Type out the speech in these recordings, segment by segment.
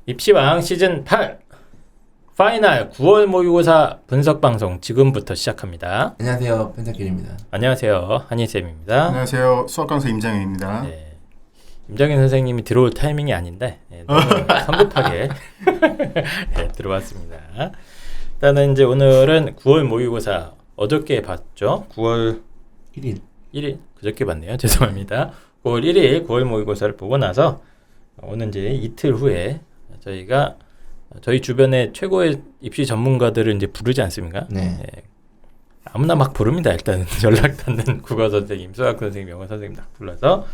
입시왕 시즌 8 파이널 9월 모의고사 분석 방송 지금부터 시작합니다. 안녕하세요, 펜타킬입니다. 안녕하세요, 한희쌤입니다. 안녕하세요, 수학 강사 임장현입니다. 네, 임장현 선생님이 들어올 타이밍이 아닌데 너무 성급하게 네, 들어왔습니다. 일단은 이제 오늘은 9월 모의고사 어저께 봤죠? 9월 1일 그저께 봤네요. 죄송합니다. 9월 1일 9월 모의고사를 보고 나서 오늘 이제 이틀 후에 저희가 저희 주변에 최고의 입시 전문가들을 이제 부르지 않습니까? 네. 예. 아무나 막 부릅니다. 일단 연락 닿는 국어 선생님, 수학 선생님, 영어 선생님 다 불러서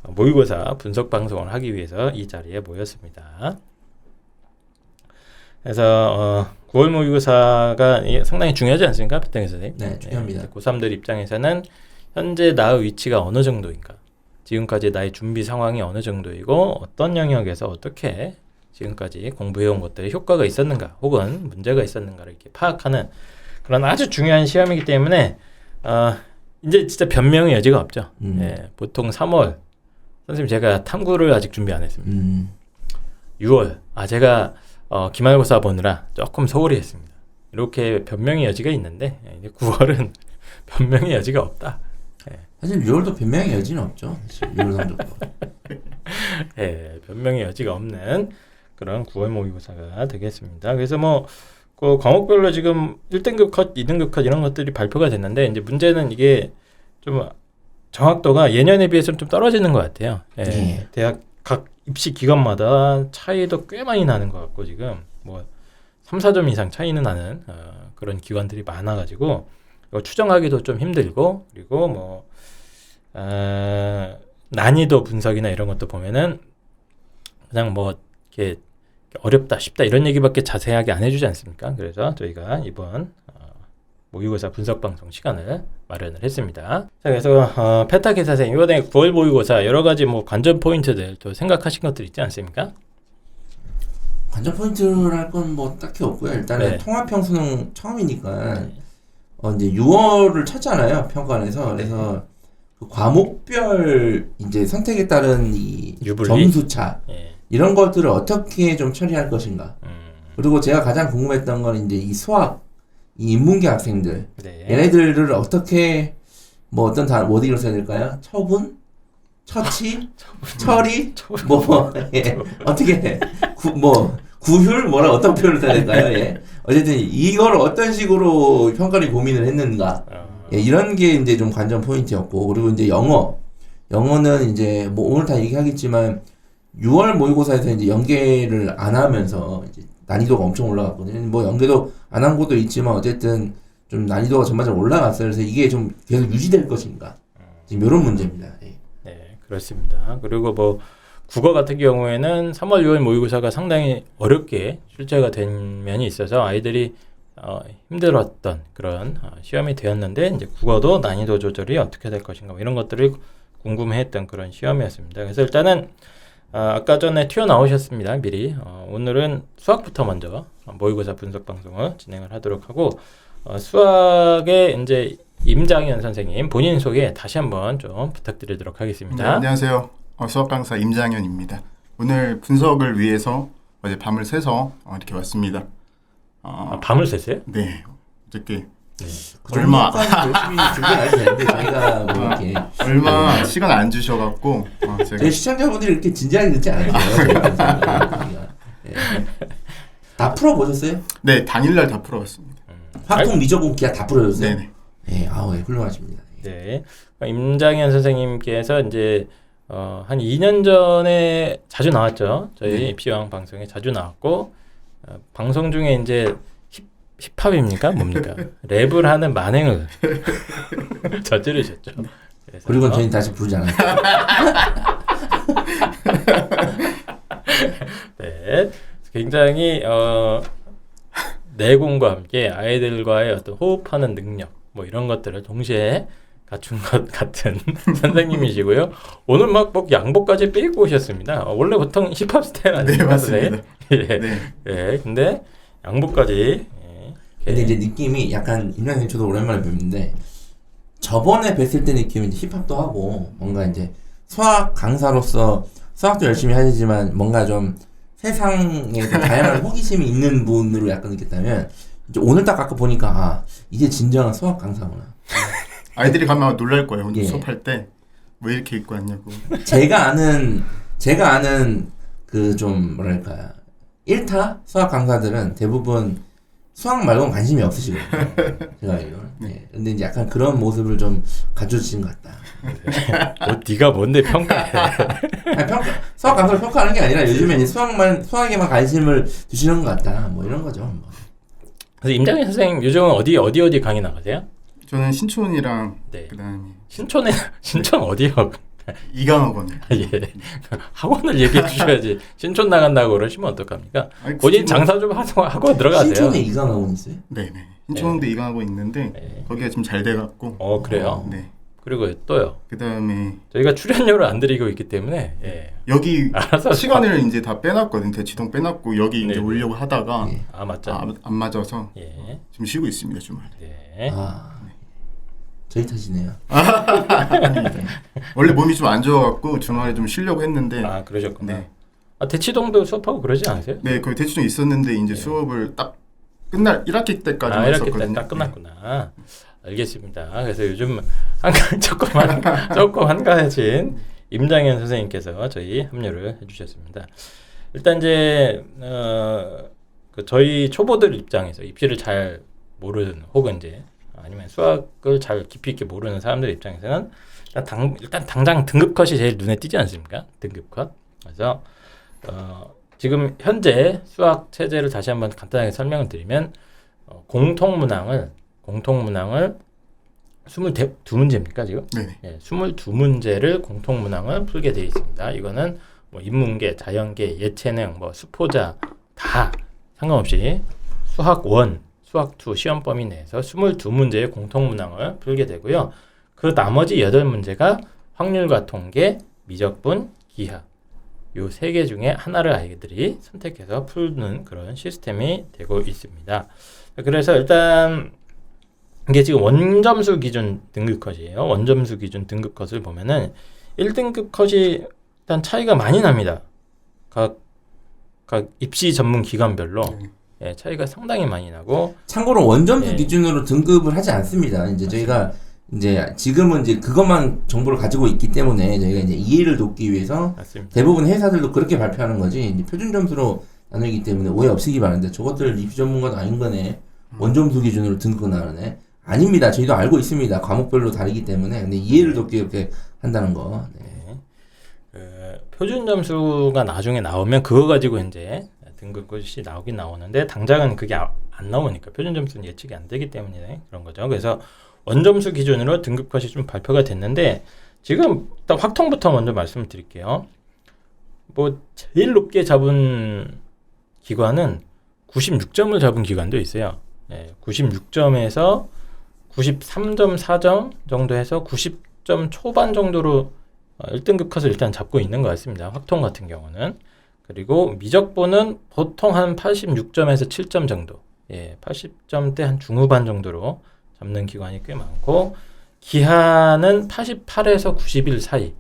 모의고사 분석 방송을 하기 위해서 이 자리에 모였습니다. 그래서 9월 모의고사가 상당히 중요하지 않습니까, 배땡 선생님? 네, 중요합니다. 고3들 입장에서는 현재 나의 위치가 어느 정도인가, 지금까지 나의 준비 상황이 어느 정도이고 어떤 영역에서 어떻게 지금까지 공부해온 것들에 효과가 있었는가 혹은 문제가 있었는가를 이렇게 파악하는 그런 아주 중요한 시험이기 때문에 이제 진짜 변명의 여지가 없죠. 예, 보통 3월 선생님 제가 탐구를 아직 준비 안 했습니다. 6월 제가 기말고사 보느라 조금 소홀히 했습니다. 이렇게 변명의 여지가 있는데 이제 9월은 변명의 여지가 없다. 예. 사실 6월도 변명의 여지는 없죠. 6월 성적도. 예, 변명의 여지가 없는 그런 9월 모의고사가 되겠습니다. 그래서 그 과목별로 지금 1등급 컷, 2등급 컷 이런 것들이 발표가 됐는데 이제 문제는 이게 좀 정확도가 예년에 비해서는 좀 떨어지는 것 같아요. 예, 네. 대학 각 입시 기관마다 차이도 꽤 많이 나는 것 같고 지금 3, 4점 이상 차이는 나는 그런 기관들이 많아가지고 추정하기도 좀 힘들고 그리고 난이도 분석이나 이런 것도 보면은 그냥 이렇게 어렵다 쉽다 이런 얘기밖에 자세하게 안 해주지 않습니까? 그래서 저희가 이번 모의고사 분석 방송 시간을 마련을 했습니다. 자, 그래서 페타키 선생님 이번에 9월 모의고사 여러 가지 관전 포인트들 또 생각하신 것들 있지 않습니까? 관전 포인트랄 건 딱히 없고요. 일단은 네. 통합형 수능 처음이니까 이제 6월을 쳤잖아요, 평가원에서. 그래서 그 과목별 이제 선택에 따른 이 유불리? 점수차 예. 이런 것들을 어떻게 좀 처리할 것인가. 그리고 제가 가장 궁금했던 건 이제 이 수학, 이 인문계 학생들, 네. 얘네들을 어떻게 어떤 워딩으로 써야 될까요? 처분, 처치, 처리, 예. 어떻게 구휼 어떤 표현을 써야 될까요? 예. 어쨌든 이걸 어떤 식으로 평가를 고민을 했는가. 예, 이런 게 이제 좀 관전 포인트였고, 그리고 이제 영어는 이제 오늘 다 얘기하겠지만 6월 모의고사에서 이제 연계를 안 하면서 이제 난이도가 엄청 올라갔거든요. 연계도 안 한 곳도 있지만 어쨌든 좀 난이도가 전반적으로 올라갔어요. 그래서 이게 좀 계속 유지될 것인가. 지금 이런 문제입니다. 예. 네, 그렇습니다. 그리고 국어 같은 경우에는 3월, 6월 모의고사가 상당히 어렵게 출제가 된 면이 있어서 아이들이 힘들었던 그런 시험이 되었는데 이제 국어도 난이도 조절이 어떻게 될 것인가 이런 것들을 궁금해했던 그런 시험이었습니다. 그래서 일단은 아까 전에 튀어나오셨습니다. 미리 오늘은 수학부터 먼저 모의고사 분석 방송을 진행을 하도록 하고 수학의 이제 임장현 선생님 본인 소개 다시 한번 좀 부탁드리도록 하겠습니다. 네, 안녕하세요, 수학 강사 임장현입니다. 오늘 분석을 위해서 어제 밤을 새서 이렇게 왔습니다. 밤을 샜어요? 네, 어저께 그 얼마 열심히 준비 안 해도 되는데 저희가 이렇게 얼마 시간 안 주셔갖고 제가 저희 시청자분들이 이렇게 진지하게 듣지 않았어요. 예. 다 풀어보셨어요? 네, 당일날 다 풀어봤습니다. 학통 미적분 기하 다 풀어줬어요? 네네. 네, 훌륭하십니다. 네, 임장현 선생님께서 이제 한 2년 전에 자주 나왔죠. 저희 입시왕 방송에 자주 나왔고 방송 중에 이제 힙합입니까? 뭡니까? 랩을 하는 만행을 저지르셨죠. 그래서 그리고 저희는 다시 부르지 않았어요. 네, 굉장히 내공과 함께 아이들과의 어떤 호흡하는 능력 이런 것들을 동시에 갖춘 것 같은 선생님이시고요. 오늘 양복까지 빼입고 오셨습니다. 원래 보통 힙합 스타일 아닙니까? 네, 맞습니다. 예. 네. 예, 근데 양복까지. 근데 이제 느낌이 약간 임장님 저도 오랜만에 뵙는데 저번에 뵀을 때 느낌이 이제 힙합도 하고 뭔가 이제 수학 강사로서 수학도 열심히 하시지만 뭔가 좀 세상에 다양한 호기심이 있는 분으로 약간 느꼈다면 이제 오늘 딱 아까 보니까 아, 이게 진정한 수학 강사구나. 아이들이 가면 놀랄 거예요. 오늘 예. 수업할 때 왜 이렇게 입고 왔냐고. 제가 아는 그 좀 뭐랄까 1타 수학 강사들은 대부분 수학 말고는 관심이 없으시거든요. 제가 알기로는. 예. 근데 이제 약간 그런 모습을 좀 가져주신 것 같다. 뭐 네가 뭔데 평가해? 아니, 수학 강사를 평가하는 게 아니라 요즘에 이제 수학에만 관심을 두시는 것 같다. 뭐 이런 거죠. 뭐. 그래서 임장현 선생님 요즘은 어디 강의 나가세요? 저는 신촌이랑 네. 그다음에 신촌 어디요? 이강학원이요. 예. 학원을 얘기해 주셔야지. 신촌 나간다고 그러시면 어떡합니까? 아니, 본인 굳이 장사 좀 하고 들어가세요. 신촌에 이강학원 있어요? 네네. 신촌도 이강학원 있는데 네. 거기가 지금 잘 돼갖고. 그래요? 네. 그리고 또요. 그다음에 저희가 출연료를 안 드리고 있기 때문에 예. 여기 알아서 시간을 이제 다 빼놨거든. 대치동 빼놨고 여기 이제 네네. 오려고 하다가 예. 맞죠. 안 맞아서 예. 지금 쉬고 있습니다 주말. 네. 저희 탓이네요. 원래 몸이 좀 안 좋아갖고 주말에 좀 쉬려고 했는데. 그러셨구나. 네. 대치동도 수업하고 그러지 않으세요? 네, 거기 대치동 있었는데 이제 수업을 딱 끝날 1학기 때까지만 1학기 했었거든요. 때 딱 끝났구나. 알겠습니다. 그래서 요즘 조금 한가해진 임장현 선생님께서 저희 합류를 해주셨습니다. 일단 이제 그 저희 초보들 입장에서 입시를 잘 모르는 혹은 이제 아니면 수학을 잘 깊이 있게 모르는 사람들 입장에서는 일단 당장 등급 컷이 제일 눈에 띄지 않습니까? 등급 컷. 그래서 지금 현재 수학 체제를 다시 한번 간단하게 설명을 드리면 공통문항을 22문제입니까 지금? 네네. 예, 22문제를 공통문항을 풀게 되어 있습니다. 이거는 뭐 인문계, 자연계, 예체능, 뭐 수포자 다 상관없이 수학 1, 수학 2 시험 범위 내에서 22문제의 공통문항을 풀게 되고요. 그 나머지 8문제가 확률과 통계, 미적분, 기하 요 3개 중에 하나를 아이들이 선택해서 푸는 그런 시스템이 되고 있습니다. 그래서 일단 이게 지금 원점수 기준 등급 컷이에요. 원점수 기준 등급 컷을 보면은 1등급 컷이 일단 차이가 많이 납니다. 각 입시 전문 기관별로 예, 차이가 상당히 많이 나고 참고로 원점수 예. 기준으로 등급을 하지 않습니다. 이제 저희가 이제 지금은 이제 그것만 정보를 가지고 있기 때문에 저희가 이제 이해를 돕기 위해서 맞습니다. 대부분 회사들도 그렇게 발표하는 거지 이제 표준 점수로 나누기 때문에 오해 없으기 바랍니다. 저것들 입시 전문가도 아닌 거네. 원점수 기준으로 등급 나누네. 아닙니다. 저희도 알고 있습니다. 과목별로 다르기 때문에 근데 이해를 돕기 이렇게 한다는 거. 네. 표준 점수가 나중에 나오면 그거 가지고 이제 등급 컷이 나오긴 나오는데 당장은 그게 안 나오니까 표준 점수는 예측이 안 되기 때문에 그런 거죠. 그래서 원점수 기준으로 등급 컷이 좀 발표가 됐는데 지금 일단 확통부터 먼저 말씀을 드릴게요. 뭐 제일 높게 잡은 기관은 96점을 잡은 기관도 있어요. 96점에서 93.4점 정도 해서 90점 초반 정도로 1등급 컷을 일단 잡고 있는 것 같습니다. 확통 같은 경우는. 그리고 미적분은 보통 한 86점에서 7점 정도. 80점대 한 중후반 정도로 잡는 기관이 꽤 많고 기하는 88에서 91 사이.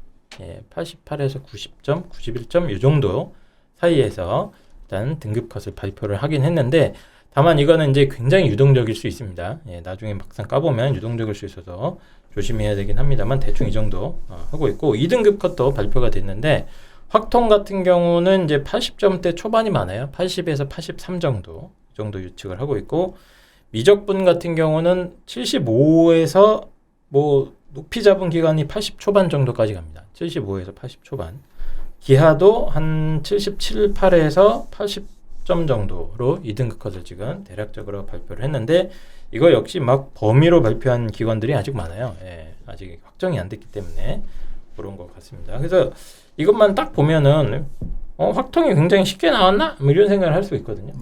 88에서 90점, 91점 이 정도 사이에서 일단 등급 컷을 발표를 하긴 했는데 다만 이거는 이제 굉장히 유동적일 수 있습니다. 나중에 막상 까보면 유동적일 수 있어서 조심해야 되긴 합니다만 대충 이 정도 하고 있고 2등급 컷도 발표가 됐는데 확통 같은 경우는 이제 80점대 초반이 많아요. 80에서 83 정도 이 정도 유측을 하고 있고 미적분 같은 경우는 75에서 뭐 높이 잡은 기간이 80 초반 정도까지 갑니다. 75에서 80 초반. 기하도 한 77, 8에서 80점 정도로 2등급 컷을 지금 대략적으로 발표를 했는데 이거 역시 막 범위로 발표한 기관들이 아직 많아요. 아직 확정이 안 됐기 때문에 그런 것 같습니다. 그래서 이것만 딱 보면은 확통이 굉장히 쉽게 나왔나? 뭐 이런 생각을 할 수 있거든요.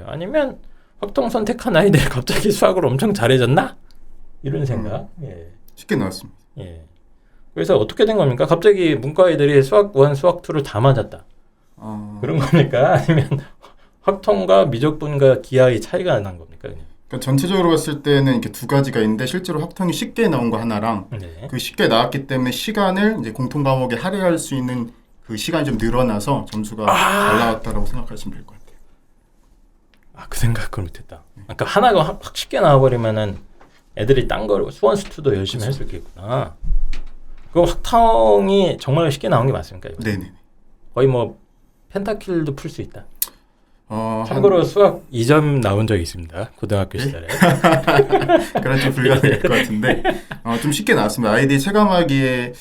아니면 확통 선택한 아이들이 갑자기 수학을 엄청 잘해졌나? 이런 생각. 쉽게 나왔습니다. 그래서 어떻게 된 겁니까? 갑자기 문과 아이들이 수학 1, 수학 2를 다 맞았다. 그런 겁니까? 아니면 확통과 미적분과 기하의 차이가 난 겁니까? 그냥? 그러니까 전체적으로 봤을 때는 이렇게 두 가지가 있는데 실제로 확통이 쉽게 나온 거 하나랑 그 쉽게 나왔기 때문에 시간을 이제 공통 과목에 할애할 수 있는 그 시간이 좀 늘어나서 점수가 잘 나왔다라고 생각하시면 될 것 같아요. 그 생각을 못했다. 그러니까 하나가 확 쉽게 나와버리면은 애들이 딴 걸 수원수투도 열심히 할 수 있겠구나. 그럼 확통이 정말 쉽게 나온 게 맞습니까? 이거? 네네. 거의 뭐 펜타킬도 풀 수 있다. 한 참고로 수학 2점 나온 적이 있습니다. 고등학교 시절에. 그런 좀 불가능할 것 같은데 좀 쉽게 나왔습니다. 아이들이 체감하기에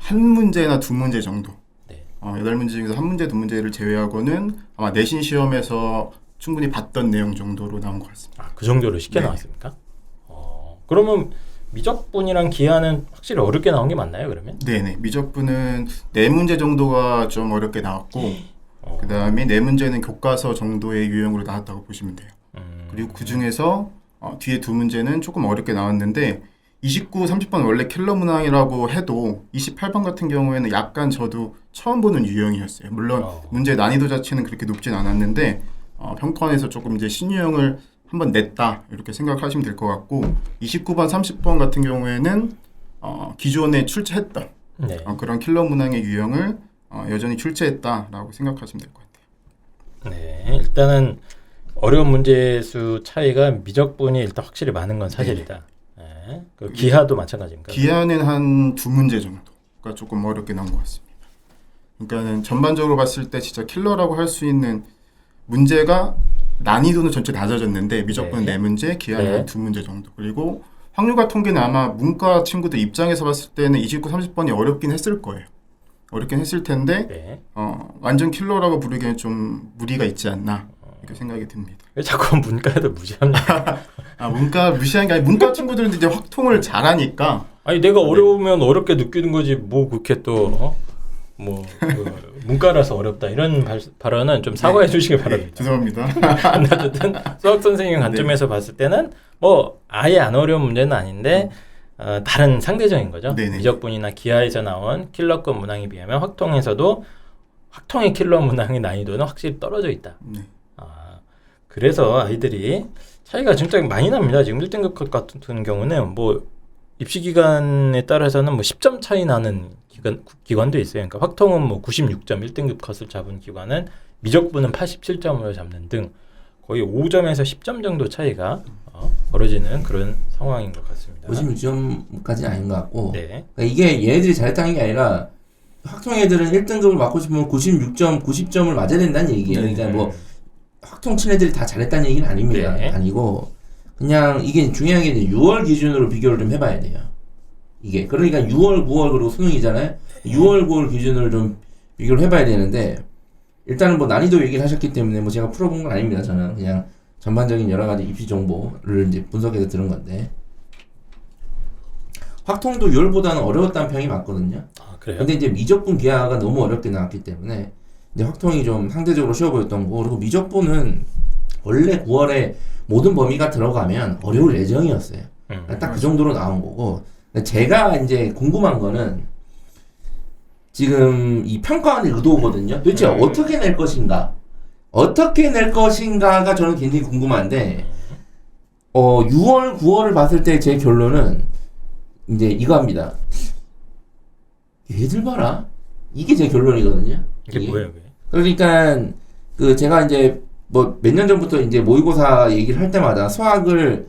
한 문제나 두 문제 정도. 네. 8문제 중에서 한 문제, 두 문제를 제외하고는 아마 내신 시험에서 충분히 봤던 내용 정도로 나온 것 같습니다. 그 정도로 쉽게 네. 나왔습니까? 그러면 미적분이랑 기하는 확실히 어렵게 나온 게 맞나요? 그러면? 네네. 미적분은 4문제 정도가 좀 어렵게 나왔고 그 다음에 4문제는 교과서 정도의 유형으로 나왔다고 보시면 돼요. 그리고 그 중에서 뒤에 2문제는 조금 어렵게 나왔는데 29, 30번 원래 킬러 문항이라고 해도 28번 같은 경우에는 약간 저도 처음 보는 유형이었어요. 물론 문제 난이도 자체는 그렇게 높진 않았는데 평가원에서 조금 이제 신유형을 한번 냈다 이렇게 생각하시면 될 것 같고 29번, 30번 같은 경우에는 기존에 출제했던 네. 그런 킬러 문항의 유형을 여전히 출제했다라고 생각하시면 될 것 같아요. 네, 일단은 어려운 문제수 차이가 미적분이 일단 확실히 많은 건 사실이다. 네. 그 기하도 마찬가지입니까? 기하는 한 2문제 정도가 조금 어렵게 나온 것 같습니다. 그러니까는 전반적으로 봤을 때 진짜 킬러라고 할 수 있는 문제가 난이도는 전체 낮아졌는데 미적분은 네. 4문제, 기하는 네. 한 2문제 정도. 그리고 확률과 통계는 아마 문과 친구들 입장에서 봤을 때는 29, 30번이 어렵긴 했을 거예요. 어렵긴 했을 텐데 네. 완전 킬러라고 부르기에는 좀 무리가 있지 않나 이렇게 생각이 듭니다. 왜 자꾸 문과에도 무시합니까? 문과 무시한 게 아니라 문과 친구들은 이제 확통을 잘하니까 아니 내가 어려우면 어렵게 느끼는 거지 뭐 그렇게 또 문과라서 어렵다 이런 발언은 좀 사과해 주시기 바랍니다. 죄송합니다. 어쨌든 수학 선생님 관점에서 봤을 때는 뭐 아예 안 어려운 문제는 아닌데 다른 상대적인 거죠. 네네. 미적분이나 기하에서 나온 킬러급 문항에 비하면 확통에서도 확통의 킬러 문항의 난이도는 확실히 떨어져 있다. 네. 그래서 아이들이 차이가 진짜 많이 납니다. 지금 1등급 같은 경우는 뭐 입시 기간에 따라서는 뭐 10점 차이 나는 기관도 있어요. 그러니까 확통은 뭐 96점 1등급 컷을 잡은 기관은 미적분은 87점을 잡는 등 거의 5점에서 10점 정도 차이가 벌어지는 그런 상황인 것 같습니다. 56점까지는 아닌 것 같고 네. 그러니까 이게 얘네들이 잘했다는 게 아니라 확통 애들은 1등급을 맞고 싶으면 96점, 90점을 맞아야 된다는 얘기예요. 그러니까 뭐 확통 친 애들이 다 잘했다는 얘기는 아닙니다. 네. 아니고 그냥 이게 중요한 게 이제 6월 기준으로 비교를 좀 해봐야 돼요. 이게 그러니까 6월, 9월 그리고 수능이잖아요. 6월, 9월 기준으로 좀 비교를 해봐야 되는데 일단은 뭐 난이도 얘기를 하셨기 때문에 뭐 제가 풀어본 건 아닙니다. 저는 그냥 전반적인 여러 가지 입시 정보를 이제 분석해서 들은 건데 확통도 6월보다는 어려웠다는 평이 맞거든요. 그래요? 근데 이제 미적분 기하가 너무 어렵게 나왔기 때문에 이제 확통이 좀 상대적으로 쉬워 보였던 거고 그리고 미적분은 원래 9월에 모든 범위가 들어가면 어려울 예정이었어요. 딱 그 정도로 나온 거고 제가 이제 궁금한 거는 지금 이 평가원의 의도거든요. 도대체 어떻게 낼 것인가? 어떻게 낼 것인가가 저는 굉장히 궁금한데 6월, 9월을 봤을 때 제 결론은 이제 이거 합니다. 얘들 봐라. 이게 제 결론이거든요. 이게 뭐예요? 그게? 그러니까 그 제가 이제 뭐 몇 년 전부터 이제 모의고사 얘기를 할 때마다 수학을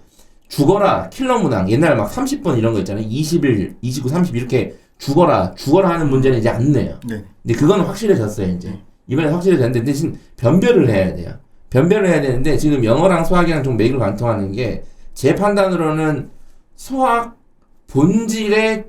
죽어라 킬러 문항 옛날 막 30번 이런 거 있잖아요. 21, 29, 30 이렇게 죽어라 하는 문제는 이제 안 내요. 네. 근데 그거는 확실해졌어요 이제. 이번에 확실해졌는데 대신 변별을 해야 돼요. 변별을 해야 되는데 지금 영어랑 수학이랑 좀 맥을 관통하는 게 제 판단으로는 수학 본질에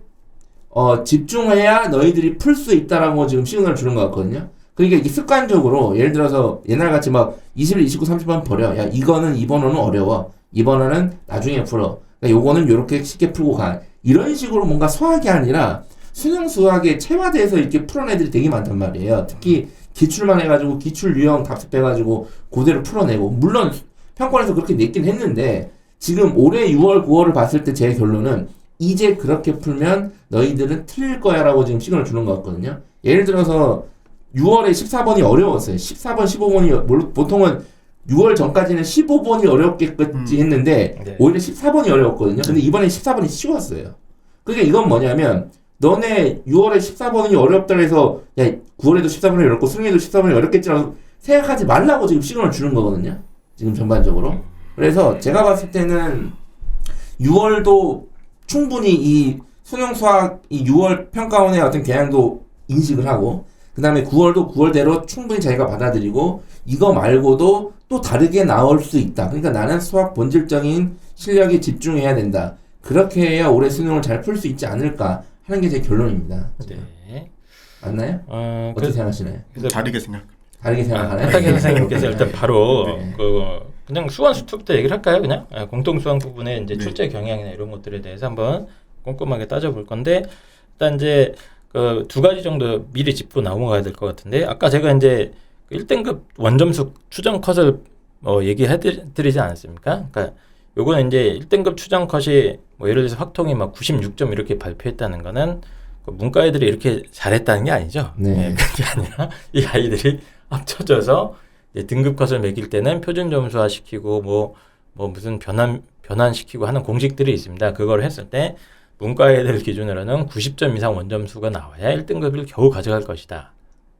집중해야 너희들이 풀 수 있다라고 지금 시그널을 주는 것 같거든요. 그러니까 이게 습관적으로 예를 들어서 옛날같이 막 21, 29, 30번 버려. 야 이거는 이 번호는 어려워. 이 번호는 나중에 풀어. 그러니까 요거는 요렇게 쉽게 풀고 가. 이런 식으로 뭔가 수학이 아니라 수능 수학에 체화돼서 이렇게 풀어낸 애들이 되게 많단 말이에요. 특히 기출만 해가지고 기출 유형 답습해가지고 그대로 풀어내고 물론 평권에서 그렇게 냈긴 했는데 지금 올해 6월, 9월을 봤을 때 제 결론은 이제 그렇게 풀면 너희들은 틀릴 거야 라고 지금 시그널을 주는 것 같거든요. 예를 들어서 6월에 14번이 어려웠어요. 14번, 15번이 보통은 6월 전까지는 15번이 어렵겠지 했는데 네. 오히려 14번이 어려웠거든요. 근데 이번에 14번이 쉬웠어요. 그러니까 이건 뭐냐면 너네 6월에 14번이 어렵다 해서 야 9월에도 14번이 어렵고 수능에도 14번이 어렵겠지라고 생각하지 말라고 지금 시간을 주는 거거든요. 지금 전반적으로. 그래서 제가 봤을 때는 6월도 충분히 이 수능 수학 이 6월 평가원의 어떤 개량도 인식을 하고 그 다음에 9월도 9월대로 충분히 자기가 받아들이고 이거 말고도 또 다르게 나올 수 있다. 그러니까 나는 수학 본질적인 실력에 집중해야 된다. 그렇게 해야 올해 수능을 잘 풀 수 있지 않을까 하는 게 제 결론입니다. 네. 맞나요? 어떻게 생각하시나요? 다르게 생각. 다르게 생각하나요? 펜타키 선생님께서 일단 바로 네. 그냥 수원 수특부터 얘기를 할까요? 그냥 공통 수학 부분에 이제 네. 출제 경향이나 이런 것들에 대해서 한번 꼼꼼하게 따져볼 건데 일단 이제 그 두 가지 정도 미리 짚고 넘어가야 될 것 같은데 아까 제가 이제 1등급 원점수 추정 컷을 얘기해드리지 않았습니까? 그러니까 요거는 이제 1등급 추정 컷이 뭐 예를 들어서 확통이 막 96점 이렇게 발표했다는 거는 그 문과 애들이 이렇게 잘했다는 게 아니죠. 네. 그게 아니라 이 아이들이 합쳐져서 이제 등급 컷을 매길 때는 표준 점수화 시키고 뭐 무슨 변환시키고 하는 공식들이 있습니다. 그걸 했을 때 문과 애들 기준으로는 90점 이상 원점수가 나와야 1등급을 겨우 가져갈 것이다.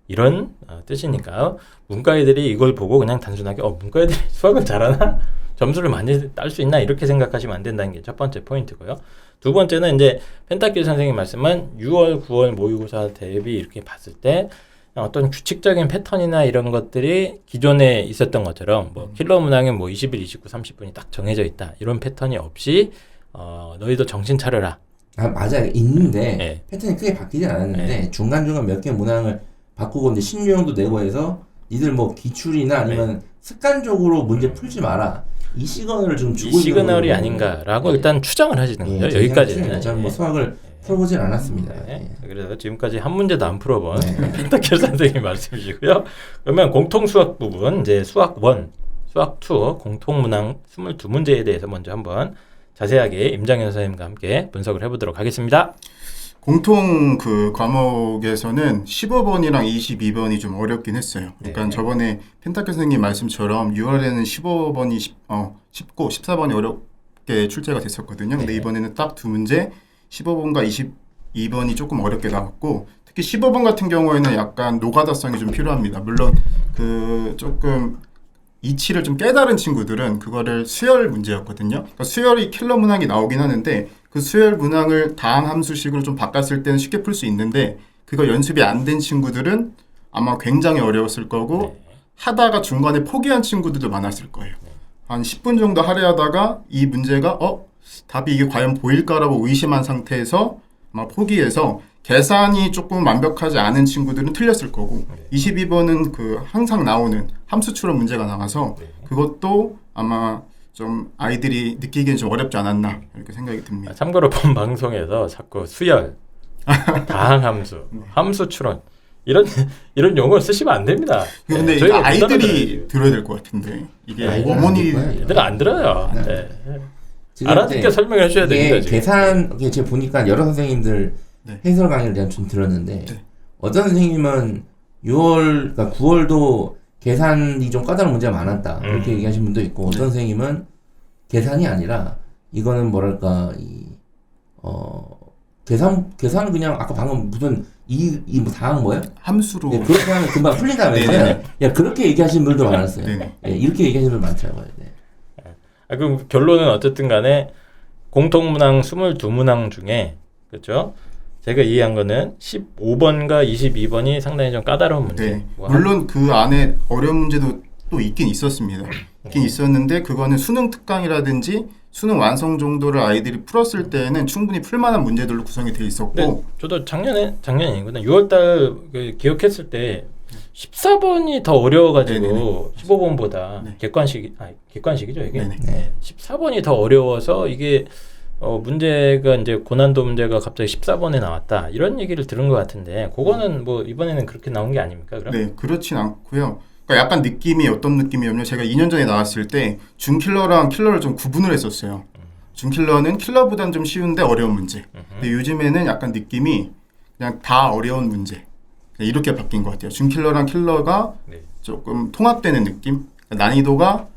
이런 뜻이니까 문과 애들이 이걸 보고 그냥 단순하게 문과 애들이 수학을 잘하나? 점수를 많이 딸 수 있나? 이렇게 생각하시면 안 된다는 게 첫 번째 포인트고요. 두 번째는 이제 펜타키 선생님 말씀은 6월, 9월 모의고사 대비 이렇게 봤을 때 어떤 규칙적인 패턴이나 이런 것들이 기존에 있었던 것처럼 뭐 킬러 문항에 뭐 20일, 29, 30분이 딱 정해져 있다. 이런 패턴이 없이 너희도 정신 차려라. 맞아요. 있는데 네. 패턴이 크게 바뀌진 않았는데 네. 중간중간 몇 개 문항을 바꾸고 이제 신유형도 내고 해서 니들 뭐 기출이나 아니면 습관적으로 문제 풀지 마라. 이 시그널을 좀 이 주고 있는 시그널이 거예요. 아닌가라고 네. 일단 추정을 하시는 거죠. 제 여기까지는. 생각에는 저는 뭐 수학을 풀어보진 않았습니다. 네. 예. 그래서 지금까지 한 문제도 안 풀어본 네. 펜타키 선생님 말씀이시고요. 그러면 공통 수학 부분 이제 수학 1, 수학 2 공통 문항 22문제에 대해서 먼저 한번 자세하게 임장현 선생님과 함께 분석을 해보도록 하겠습니다. 공통 그 과목에서는 15번이랑 22번이 좀 어렵긴 했어요. 그러니까 네. 저번에 펜타키 선생님 말씀처럼 6월에는 15번이 쉽고 14번이 어렵게 출제가 됐었거든요. 근데 네. 이번에는 딱 두 문제 15번과 22번이 조금 어렵게 나왔고 특히 15번 같은 경우에는 약간 노가다성이 좀 필요합니다. 물론 그 조금 이치를 좀 깨달은 친구들은 그거를 수열 문제였거든요. 그러니까 수열이 킬러 문항이 나오긴 하는데 그 수열 문항을 다항 함수식으로 좀 바꿨을 때는 쉽게 풀 수 있는데 그거 연습이 안 된 친구들은 아마 굉장히 어려웠을 거고 하다가 중간에 포기한 친구들도 많았을 거예요. 한 10분 정도 할애하다가 이 문제가 답이 이게 과연 보일까라고 의심한 상태에서 아마 포기해서 계산이 조금 완벽하지 않은 친구들은 틀렸을 거고 22번은 그 항상 나오는 함수 추론 문제가 나와서 그것도 아마 좀 아이들이 느끼기엔 좀 어렵지 않았나 이렇게 생각이 듭니다. 참고로 본 방송에서 자꾸 수열, 다항함수, 함수 추론 이런 용어를 쓰시면 안 됩니다. 근데 저희가 못 아이들이 알아들어요. 들어야 될 것 같은데 이게 아이들은 어머니 안 듣고요. 애들은 안 들어요. 네. 네. 지금 알아듣게 이제 설명을 해줘야 이게 됩니다. 지금. 계산 이게 제가 보니까 여러 선생님들 네. 해설 강의를 내가 좀 들었는데 네. 어떤 선생님은 6월 그러니까 9월도 계산이 좀 까다로운 문제가 많았다 이렇게 얘기하신 분도 있고 어떤 선생님은 계산이 아니라 이거는 뭐랄까 계산은 그냥 아까 방금 무슨 뭐 다항 뭐야? 함수로 네, 그렇게 하면 금방 풀린다면서요? 네네. 야 그렇게 얘기하시는 분들도 많았어요. 네네. 예, 이렇게 얘기하시는 분들 많더라고요. 네. 그럼 결론은 어쨌든 간에 공통문항 22문항 중에 그렇죠? 제가 이해한 거는 15번과 22번이 상당히 좀 까다로운 문제. 네. 뭐 물론 그 안에 어려운 문제도 또 있긴 있었습니다. 있긴 있었는데 그거는 수능 특강이라든지 수능 완성 정도를 아이들이 풀었을 때에는 충분히 풀만한 문제들로 구성이 돼 있었고 네, 저도 작년이 아니구나. 6월달 그 기억했을 때 14번이 더 어려워가지고 네네네. 15번보다 네. 객관식이죠 이게. 네네. 네. 14번이 더 어려워서 이게 문제가 이제 고난도 문제가 갑자기 14번에 나왔다 이런 얘기를 들은 것 같은데 그거는 뭐 이번에는 그렇게 나온 게 아닙니까? 그럼? 네, 그렇진 않고요. 그러니까 약간 느낌이 어떤 느낌이냐면 제가 2년 전에 나왔을 때 준킬러랑 킬러를 좀 구분을 했었어요. 준킬러는 킬러보다는 좀 쉬운데 어려운 문제. 근데 요즘에는 약간 느낌이 그냥 다 어려운 문제. 그냥 이렇게 바뀐 것 같아요. 준킬러랑 킬러가 네. 조금 통합되는 느낌. 난이도가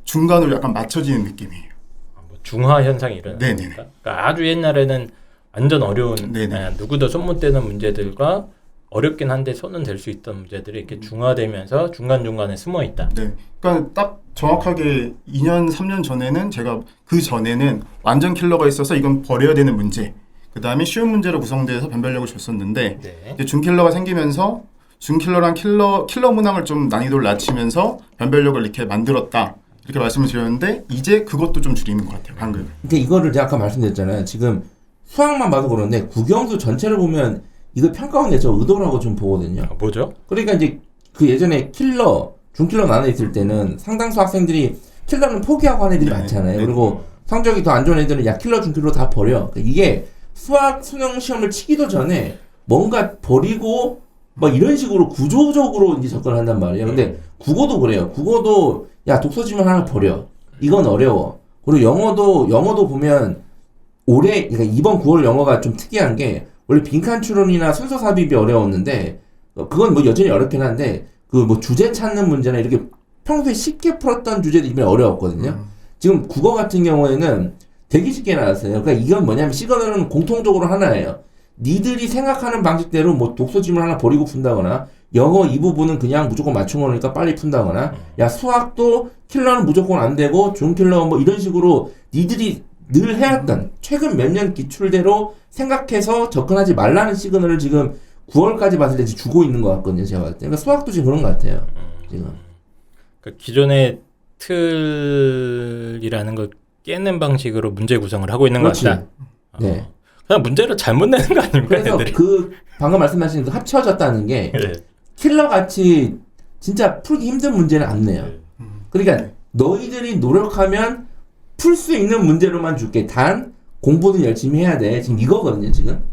중간으로 약간 맞춰지는 느낌이에요. 뭐 중화 현상이 일어나는 네네네. 겁니까? 그러니까 아주 옛날에는 완전 어려운 네네. 누구도 손 못 대는 문제들과 어렵긴 한데 손은 댈 수 있던 문제들이 이렇게 중화되면서 중간중간에 숨어 있다. 네. 그러니까 딱 정확하게 2년, 3년 전에는 제가 그 전에는 완전 킬러가 있어서 이건 버려야 되는 문제. 그 다음에 쉬운 문제로 구성돼서 변별력을 줬었는데 네. 이제 중킬러가 생기면서 중킬러랑 킬러 문항을 좀 난이도를 낮추면서 변별력을 이렇게 만들었다. 이렇게 말씀을 드렸는데 이제 그것도 좀 줄이는 것 같아요. 방금. 근데 이거를 제가 아까 말씀드렸잖아요. 지금 수학만 봐도 그런데 국영수 전체를 보면 이거 평가원 내서 의도라고 좀 보거든요. 뭐죠? 그러니까 이제 그 예전에 킬러, 중킬러 나눠 있을 때는 상당수 학생들이 킬러는 포기하고 하는 애들이 네, 많잖아요. 네. 그리고 성적이 더 안 좋은 애들은 야 킬러, 중킬러 다 버려. 그러니까 이게 수학 수능 시험을 치기도 전에 뭔가 버리고 막 이런 식으로 구조적으로 이제 접근을 한단 말이에요. 근데 국어도 그래요. 국어도 야 독서 지문 하나 버려. 이건 어려워. 그리고 영어도 보면 올해 그러니까 이번 9월 영어가 좀 특이한 게 원래 빈칸 추론이나 순서 삽입이 어려웠는데 그건 뭐 여전히 어렵긴 한데 그 뭐 주제 찾는 문제나 이렇게 평소에 쉽게 풀었던 주제들이 이번에 어려웠거든요. 지금 국어 같은 경우에는 되게 쉽게 나왔어요. 그러니까 이건 뭐냐면 시그널은 공통적으로 하나예요. 니들이 생각하는 방식대로 뭐 독서 지문 하나 버리고 푼다거나 영어 이 부분은 그냥 무조건 맞춘 거니까 빨리 푼다거나 야 수학도 킬러는 무조건 안 되고 중킬러 뭐 이런 식으로 니들이 늘 해왔던 최근 몇 년 기출대로 생각해서 접근하지 말라는 시그널을 지금 9월까지 봤을 때 주고 있는 것 같거든요. 제가 봤을 때. 그러니까 수학도 지금 그런 것 같아요. 지금. 그러니까 기존의 틀이라는 걸 깨는 방식으로 문제 구성을 하고 있는 그렇지. 것 같다. 네. 그냥 문제를 잘못 내는 거 아닙니까? 그래서 애들이? 그 방금 말씀하신 그 합쳐졌다는 게 네. 킬러 같이 진짜 풀기 힘든 문제는 안 내요. 그러니까 너희들이 노력하면 풀 수 있는 문제로만 줄게. 단 공부는 열심히 해야 돼. 지금 이거거든요, 지금.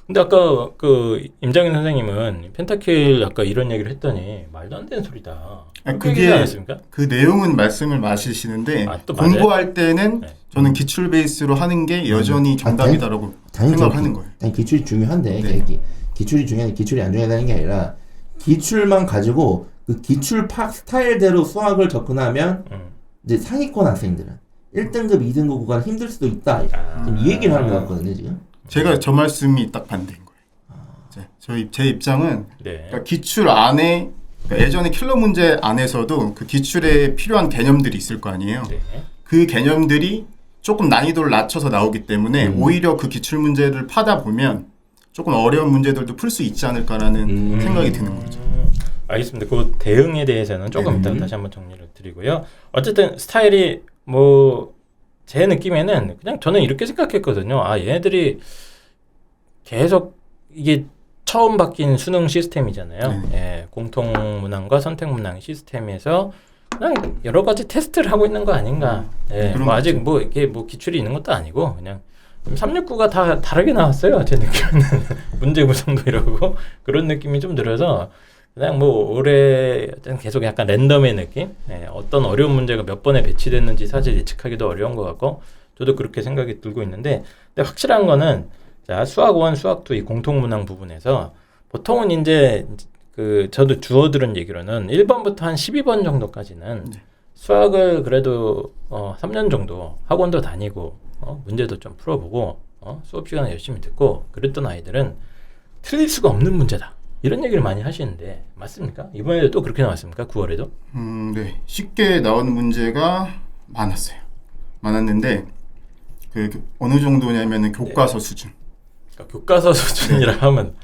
근데 아까 그 임장인 선생님은 펜타킬 아까 이런 얘기를 했더니 말도 안 되는 소리다. 그렇게 얘기하지 않았습니까? 그 내용은 말씀을 마시시는데 또 맞아요? 공부할 때는 네. 저는 기출 베이스로 하는 게 여전히 정답이다라고 생각하는 거예요. 아니 기출이 중요한데 네. 기출이 중요한 기출이 안 중요하다는 게 아니라 기출만 가지고 그 기출 파 스타일대로 수학을 접근하면 이제 상위권 학생들은 1등급, 2등급 구간 힘들 수도 있다. 지금 이 얘기를 하는 것 같거든요, 지금. 제가 저 말씀이 딱 반대인 거예요. 제 입장은 네. 그러니까 기출 안에 그러니까 예전에 킬러 문제 안에서도 그 기출에 필요한 개념들이 있을 거 아니에요. 네. 그 개념들이 조금 난이도를 낮춰서 나오기 때문에 오히려 그 기출 문제를 파다 보면 조금 어려운 문제들도 풀 수 있지 않을까라는 생각이 드는 거죠. 알겠습니다. 그 대응에 대해서는 조금 이따 다시 한번 정리를 드리고요. 어쨌든 스타일이 뭐 제 느낌에는 그냥 저는 이렇게 생각했거든요. 아 얘네들이 계속 이게 처음 바뀐 수능 시스템이잖아요. 예, 공통 문항과 선택 문항 시스템에서 그냥 여러 가지 테스트를 하고 있는 거 아닌가. 예, 뭐 아직 뭐 이게 뭐 기출이 있는 것도 아니고 그냥 369가 다 다르게 나왔어요. 제 느낌에는 문제 구성도 이러고 그런 느낌이 좀 들어서 그냥 뭐 올해 계속 약간 랜덤의 느낌. 예, 어떤 어려운 문제가 몇 번에 배치됐는지 사실 예측하기도 어려운 것 같고 저도 그렇게 생각이 들고 있는데 근데 확실한 거는 자 수학 1, 수학 2 이 공통 문항 부분에서 보통은 이제 그 저도 주워 들은 얘기로는 1번부터 한 12번 정도까지는 수학을 그래도 3년 정도 학원도 다니고 문제도 좀 풀어보고 수업 시간에 열심히 듣고 그랬던 아이들은 틀릴 수가 없는 문제다. 이런 얘기를 많이 하시는데 맞습니까? 이번에도 또 그렇게 나왔습니까? 9월에도? 네. 쉽게 나온 문제가 많았는데 그 어느 정도냐면은 교과서 수준. 그러니까 교과서 수준이라 하면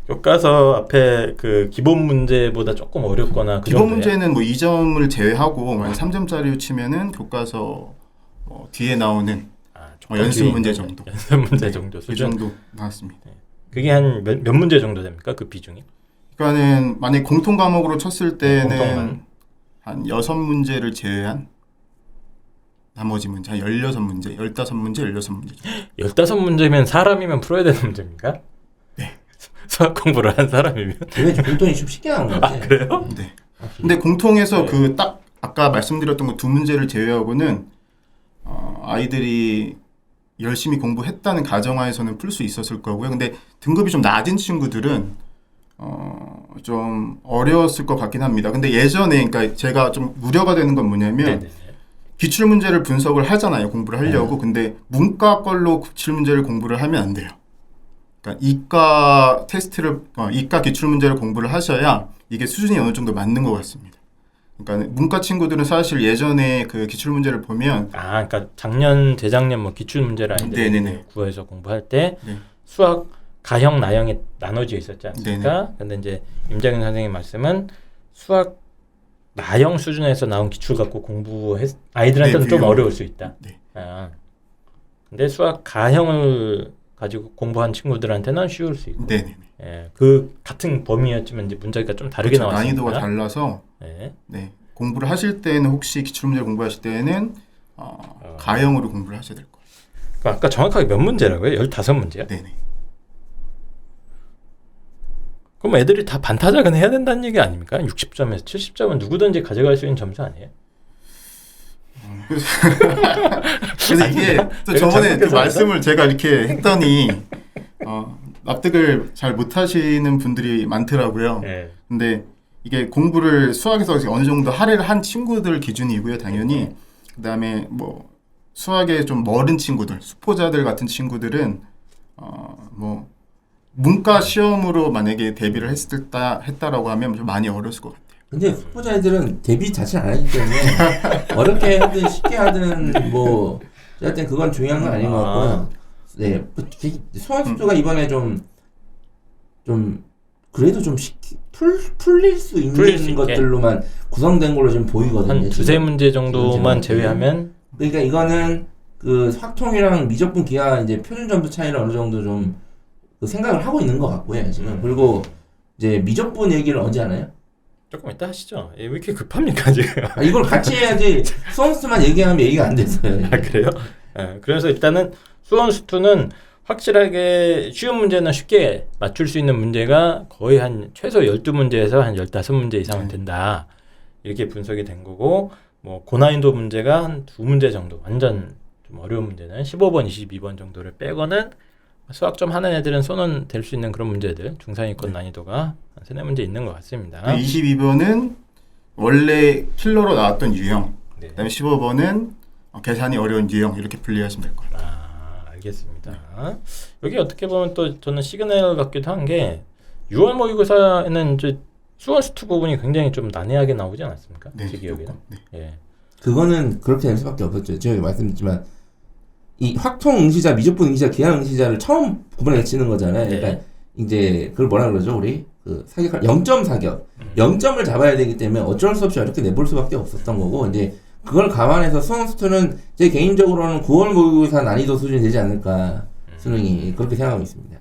교과서 앞에 그 기본 문제보다 조금 어렵거나 그 기본 정도예요? 문제는 뭐 2점을 제외하고 만약 3점짜리로 치면은 교과서 뒤에 나오는 연습 문제 정도. 연습 문제 정도 그 수준. 정도 나왔습니다. 그게 한 몇 문제 정도 됩니까? 그 비중이? 그러니까는 만약 공통 과목으로 쳤을 때는 공통만. 한 6문제를 제외한 나머지 문제 한 16문제, 15문제, 16문제 정도. 15문제면 사람이면 풀어야 되는 문제입니까? 네. 수학 공부를 한 사람이면? 왜 공통이 좀 쉽게 나온 거지? 그래요? 네. 근데 공통에서 네. 그 딱 아까 말씀드렸던 그 두 문제를 제외하고는 아이들이 열심히 공부했다는 가정하에서는 풀 수 있었을 거고요. 근데 등급이 좀 낮은 친구들은 좀 어려웠을 것 같긴 합니다. 근데 예전에 그러니까 제가 좀 우려가 되는 건 뭐냐면 네네. 기출 문제를 분석을 하잖아요. 공부를 하려고. 근데 문과 걸로 기출 문제를 공부를 하면 안 돼요. 그러니까 이과 기출 문제를 공부를 하셔야 이게 수준이 어느 정도 맞는 것 같습니다. 그러니까 문과 친구들은 사실 예전에 그 기출 문제를 보면 그러니까 작년, 재작년 뭐 기출 문제를 아이들이 네네네. 구해서 공부할 때 네. 수학 가형, 나형이 나눠져 있었지 않습니까? 네네. 근데 이제 임장현 선생님 말씀은 수학 나형 수준에서 나온 기출 갖고 아이들한테는 네, 좀 비교. 어려울 수 있다. 네. 근데 수학 가형을 가지고 공부한 친구들한테는 쉬울 수 있고. 네네. 그 같은 범위였지만 이제 문제가 좀 다르게 그렇죠. 나왔습니다. 난이도가 달라서 네. 공부를 하실 때는 혹시 기출 문제를 공부하실 때는 가형으로 공부를 하셔야 될 거예요. 그럼 아까 정확하게 몇 문제라고요? 15문제요? 네네. 그럼 애들이 다 반타작은 해야 된다는 얘기 아닙니까? 60점에서 70점은 누구든지 가져갈 수 있는 점수 아니에요? 그래서 이게 또 제가 저번에 또 잘못해서 말씀을 제가 이렇게 했더니 납득을 잘 못하시는 분들이 많더라고요. 네. 근데 이게 공부를 수학에서 어느 정도 할애를 한 친구들 기준이고요, 당연히. 그다음에 뭐 수학에 좀 멀은 친구들, 수포자들 같은 친구들은 뭐 문과 시험으로 만약에 대비를 했다라고 하면 좀 많이 어려웠을 것 같아요. 근데 후보자 애들은 대비 자체를 안 하기 때문에 어렵게 하든 쉽게 하든 뭐 어쨌든 그건 중요한 건 아닌 것 같고요. 네, 수학수가 이번에 좀 그래도 좀 풀릴 수 있는 것들로만 구성된 걸로 지금 보이거든요. 한 두세 문제 정도만 지금. 제외하면 그러니까 이거는 그 확통이랑 미적분 기하 이제 표준 점수 차이를 어느 정도 좀 그 생각을 하고 있는 것 같고요 지금. 그리고 이제 미적분 얘기를 언제 하나요? 조금 이따 하시죠. 왜 이렇게 급합니까 지금? 이걸 같이 해야지 수험수만 얘기하면 얘기가 안 돼서요. 그래요? 그래서 일단은 수원수투는 확실하게 쉬운 문제는 쉽게 맞출 수 있는 문제가 거의 한 최소 12문제에서 한 15문제 이상은 된다. 이렇게 분석이 된 거고, 뭐 고난이도 문제가 한 2문제 정도, 완전 좀 어려운 문제는 15번, 22번 정도를 빼고는 수학 좀 하는 애들은 손은 댈 수 있는 그런 문제들, 중상위권 난이도가 한 3-4문제 있는 것 같습니다. 22번은 원래 킬러로 나왔던 유형, 네. 그다음에 15번은 계산이 어려운 유형 이렇게 분리하시면 될 거예요. 알겠습니다. 여기 어떻게 보면 또 저는 시그널 같기도 한 게 6월 모의고사에는 이제 수원수투 부분이 굉장히 좀 난해하게 나오지 않았습니까? 네, 제 기억에는. 조금, 네. 예. 그거는 그렇게 될 수밖에 없었죠. 제가 말씀드렸지만 이 확통 응시자, 미적분 응시자, 기하 응시자를 처음 구분해 치는 거잖아요. 네. 그러니까 이제 그걸 뭐라 그러죠, 우리 그 사격 0점 사격, 0점을 잡아야 되기 때문에 어쩔 수 없이 이렇게 내볼 수밖에 없었던 거고 이제 그걸 감안해서 수능수투는 제 개인적으로는 9월 모의고사 난이도 수준이 되지 않을까 수능이 그렇게 생각하고 있습니다.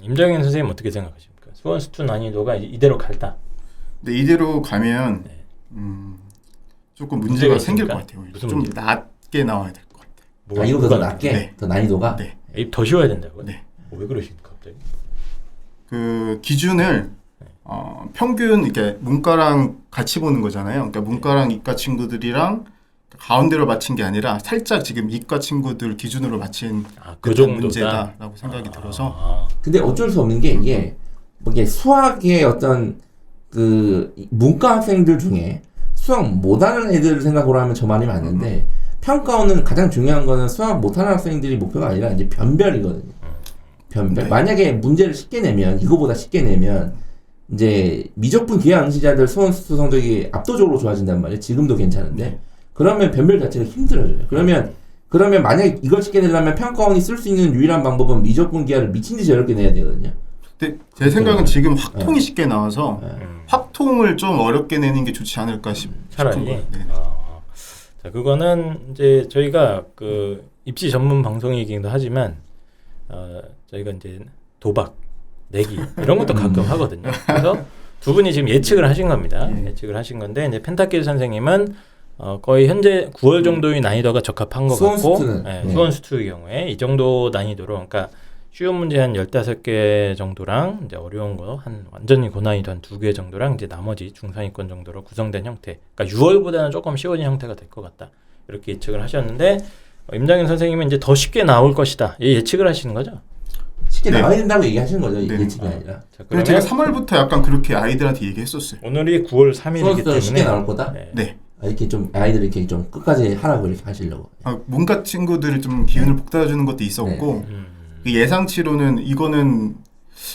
임정현 선생님 어떻게 생각하십니까? 수원수투 난이도가 이대로 갈다. 근데 이대로 가면 네. 조금 문제가 문제가 생길 있습니까? 것 같아요. 무슨 좀 문제? 낮게 나와야 될 것 같아요. 난이도가 더 낮게, 네. 더 난이도가. 네. 더 쉬워야 된다고요? 네. 왜 그러십니까 갑자기? 그 기준을 평균 이렇게 문과랑 같이 보는 거잖아요. 그러니까 문과랑 이과 친구들이랑 가운데로 맞춘 게 아니라 살짝 지금 이과 친구들 기준으로 맞춘 그 듯한 정도다? 문제다라고 생각이 들어서 근데 어쩔 수 없는 게 이게 뭐 이게 수학의 어떤 그 문과 학생들 중에 수학 못하는 애들 생각으로 하면 저 말이 맞는데 평가원은 가장 중요한 거는 수학 못하는 학생들이 목표가 아니라 이제 변별이거든요. 변별. 네. 만약에 문제를 쉽게 내면 이거보다 쉽게 내면 이제 미적분 기하 응시자들 수원수투 성적이 압도적으로 좋아진단 말이에요. 지금도 괜찮은데 그러면 변별 자체가 힘들어져요. 그러면 만약에 이걸 쉽게 내려면 평가원이 쓸 수 있는 유일한 방법은 미적분 기하를 미친 듯이 어렵게 내야 되거든요. 근데 제 생각은 지금 확통이 쉽게 나와서 확통을 좀 어렵게 내는 게 좋지 않을까 싶은 차라리. 거예요. 네. 자, 그거는 이제 저희가 그 입시 전문 방송이기도 하지만 저희가 이제 도박, 내기 이런 것도 가끔 하거든요. 그래서 두 분이 지금 예측을 하신 겁니다. 예측을 하신 건데 이제 펜타킬 선생님은 거의 현재 9월 정도의 난이도가 적합한 것 같고 수원수투는, 수원수투의 경우에 이 정도 난이도로 그러니까 쉬운 문제 한 15개 정도랑 이제 어려운 거 한 완전히 고난이도 한 2개 정도랑 이제 나머지 중상위권 정도로 구성된 형태. 그러니까 6월보다는 조금 쉬워진 형태가 될 것 같다. 이렇게 예측을 하셨는데 임장현 선생님은 이제 더 쉽게 나올 것이다. 이 예측을 하시는 거죠? 쉽게 네. 나와야 된다고 얘기하시는 거죠. 네. 예측이 아니라. 자, 그래서 제가 3월부터 약간 그렇게 아이들한테 얘기했었어요. 오늘이 9월 3일이기 수원수투는 쉽게 때문에 나올 거다. 네. 네. 이렇게 좀 아이들 이렇게 좀 끝까지 하라고 이렇게 하시려고. 문과 친구들이 좀 기운을 북돋아주는 것도 있었고 그 예상치로는 이거는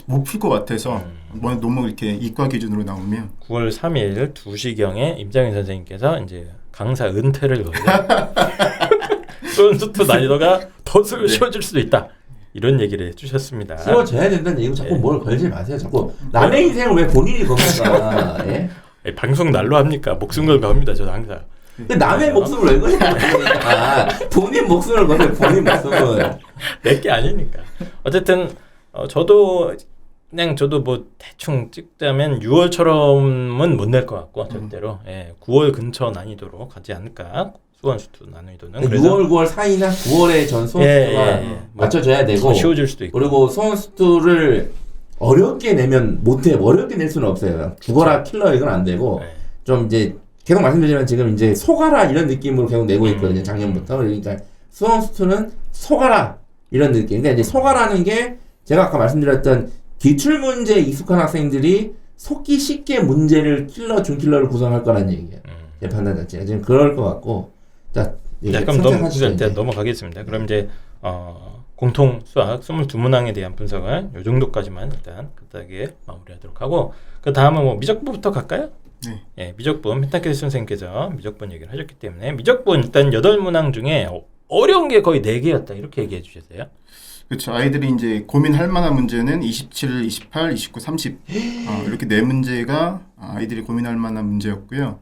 못 풀 것 같아서 뭐 너무 이렇게 이과 기준으로 나오면 9월 3일 2시경에 임장현 선생님께서 이제 강사 은퇴를 거둬 수원수투 난이도가 더 쉬워질 수도 있다. 이런 얘기를 해주셨습니다. 쉬워져야 된다는 얘기고 자꾸 뭘 걸지 마세요. 자꾸 남의 인생을 왜 본인이 겁니까? 예? 방송 날로 합니까? 목숨 걸고 합니다. 저도 항상. 남의 목숨을 왜 걸냐? 본인 목숨을 걸어요. 본인 목숨을. 내게 아니니까. 어쨌든 저도 뭐 대충 찍자면 6월처럼은 못 낼 것 같고 절대로 9월 근처 난이도로 가지 않을까. 수원수투 난이도는 6월, 9월 사이나 9월에 전 수원수투가 맞춰져야 되고 더 쉬워질 수도 있고. 그리고 수원수투를 어렵게 내면 못해. 어렵게 낼 수는 없어요. 죽어라 킬러 이건 안 되고 좀 이제 계속 말씀드리지만 지금 이제 속아라 이런 느낌으로 계속 내고 있거든요. 작년부터. 그러니까 수원수투는 속아라 이런 느낌. 그러니까 이제 속아라는 게 제가 아까 말씀드렸던 기출문제에 익숙한 학생들이 속기 쉽게 문제를 준킬러를 구성할 거라는 얘기예요. 제 판단 자체가 지금 그럴 것 같고. 자, 그럼 넘어가겠습니다. 그럼 이제 공통 수학 22문항에 대한 분석은 이 정도까지만 일단 간단하게 마무리하도록 하고 그 다음은 뭐 미적분부터 갈까요? 네. 미적분 펜타케스 선생님께서 미적분 얘기를 하셨기 때문에 미적분 일단 8문항 중에 어려운 게 거의 4개였다 이렇게 얘기해 주셨어요. 그렇죠. 아이들이 이제 고민할 만한 문제는 27, 28, 29, 30 이렇게 4문제가 아이들이 고민할 만한 문제였고요.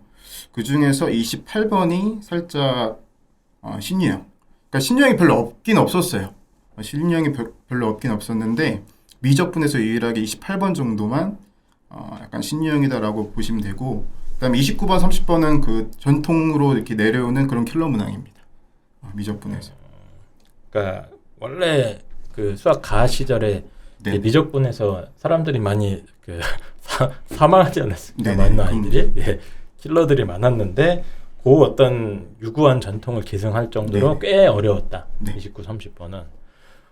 그 중에서 28번이 살짝 신유형. 그러니까 신유형이 별로 없긴 없었어요. 신유형이 별로 없긴 없었는데 미적분에서 유일하게 28번 정도만 약간 신유형이다라고 보시면 되고 그다음에 29번, 30번은 그 전통으로 이렇게 내려오는 그런 킬러 문항입니다. 미적분에서. 그러니까 원래 그 수학 가하 시절에 미적분에서 사람들이 많이 그 사망하지 않았습니까? 많은 아이들이. 킬러들이 많았는데 그 어떤 유구한 전통을 계승할 정도로 꽤 어려웠다. 29, 30번은.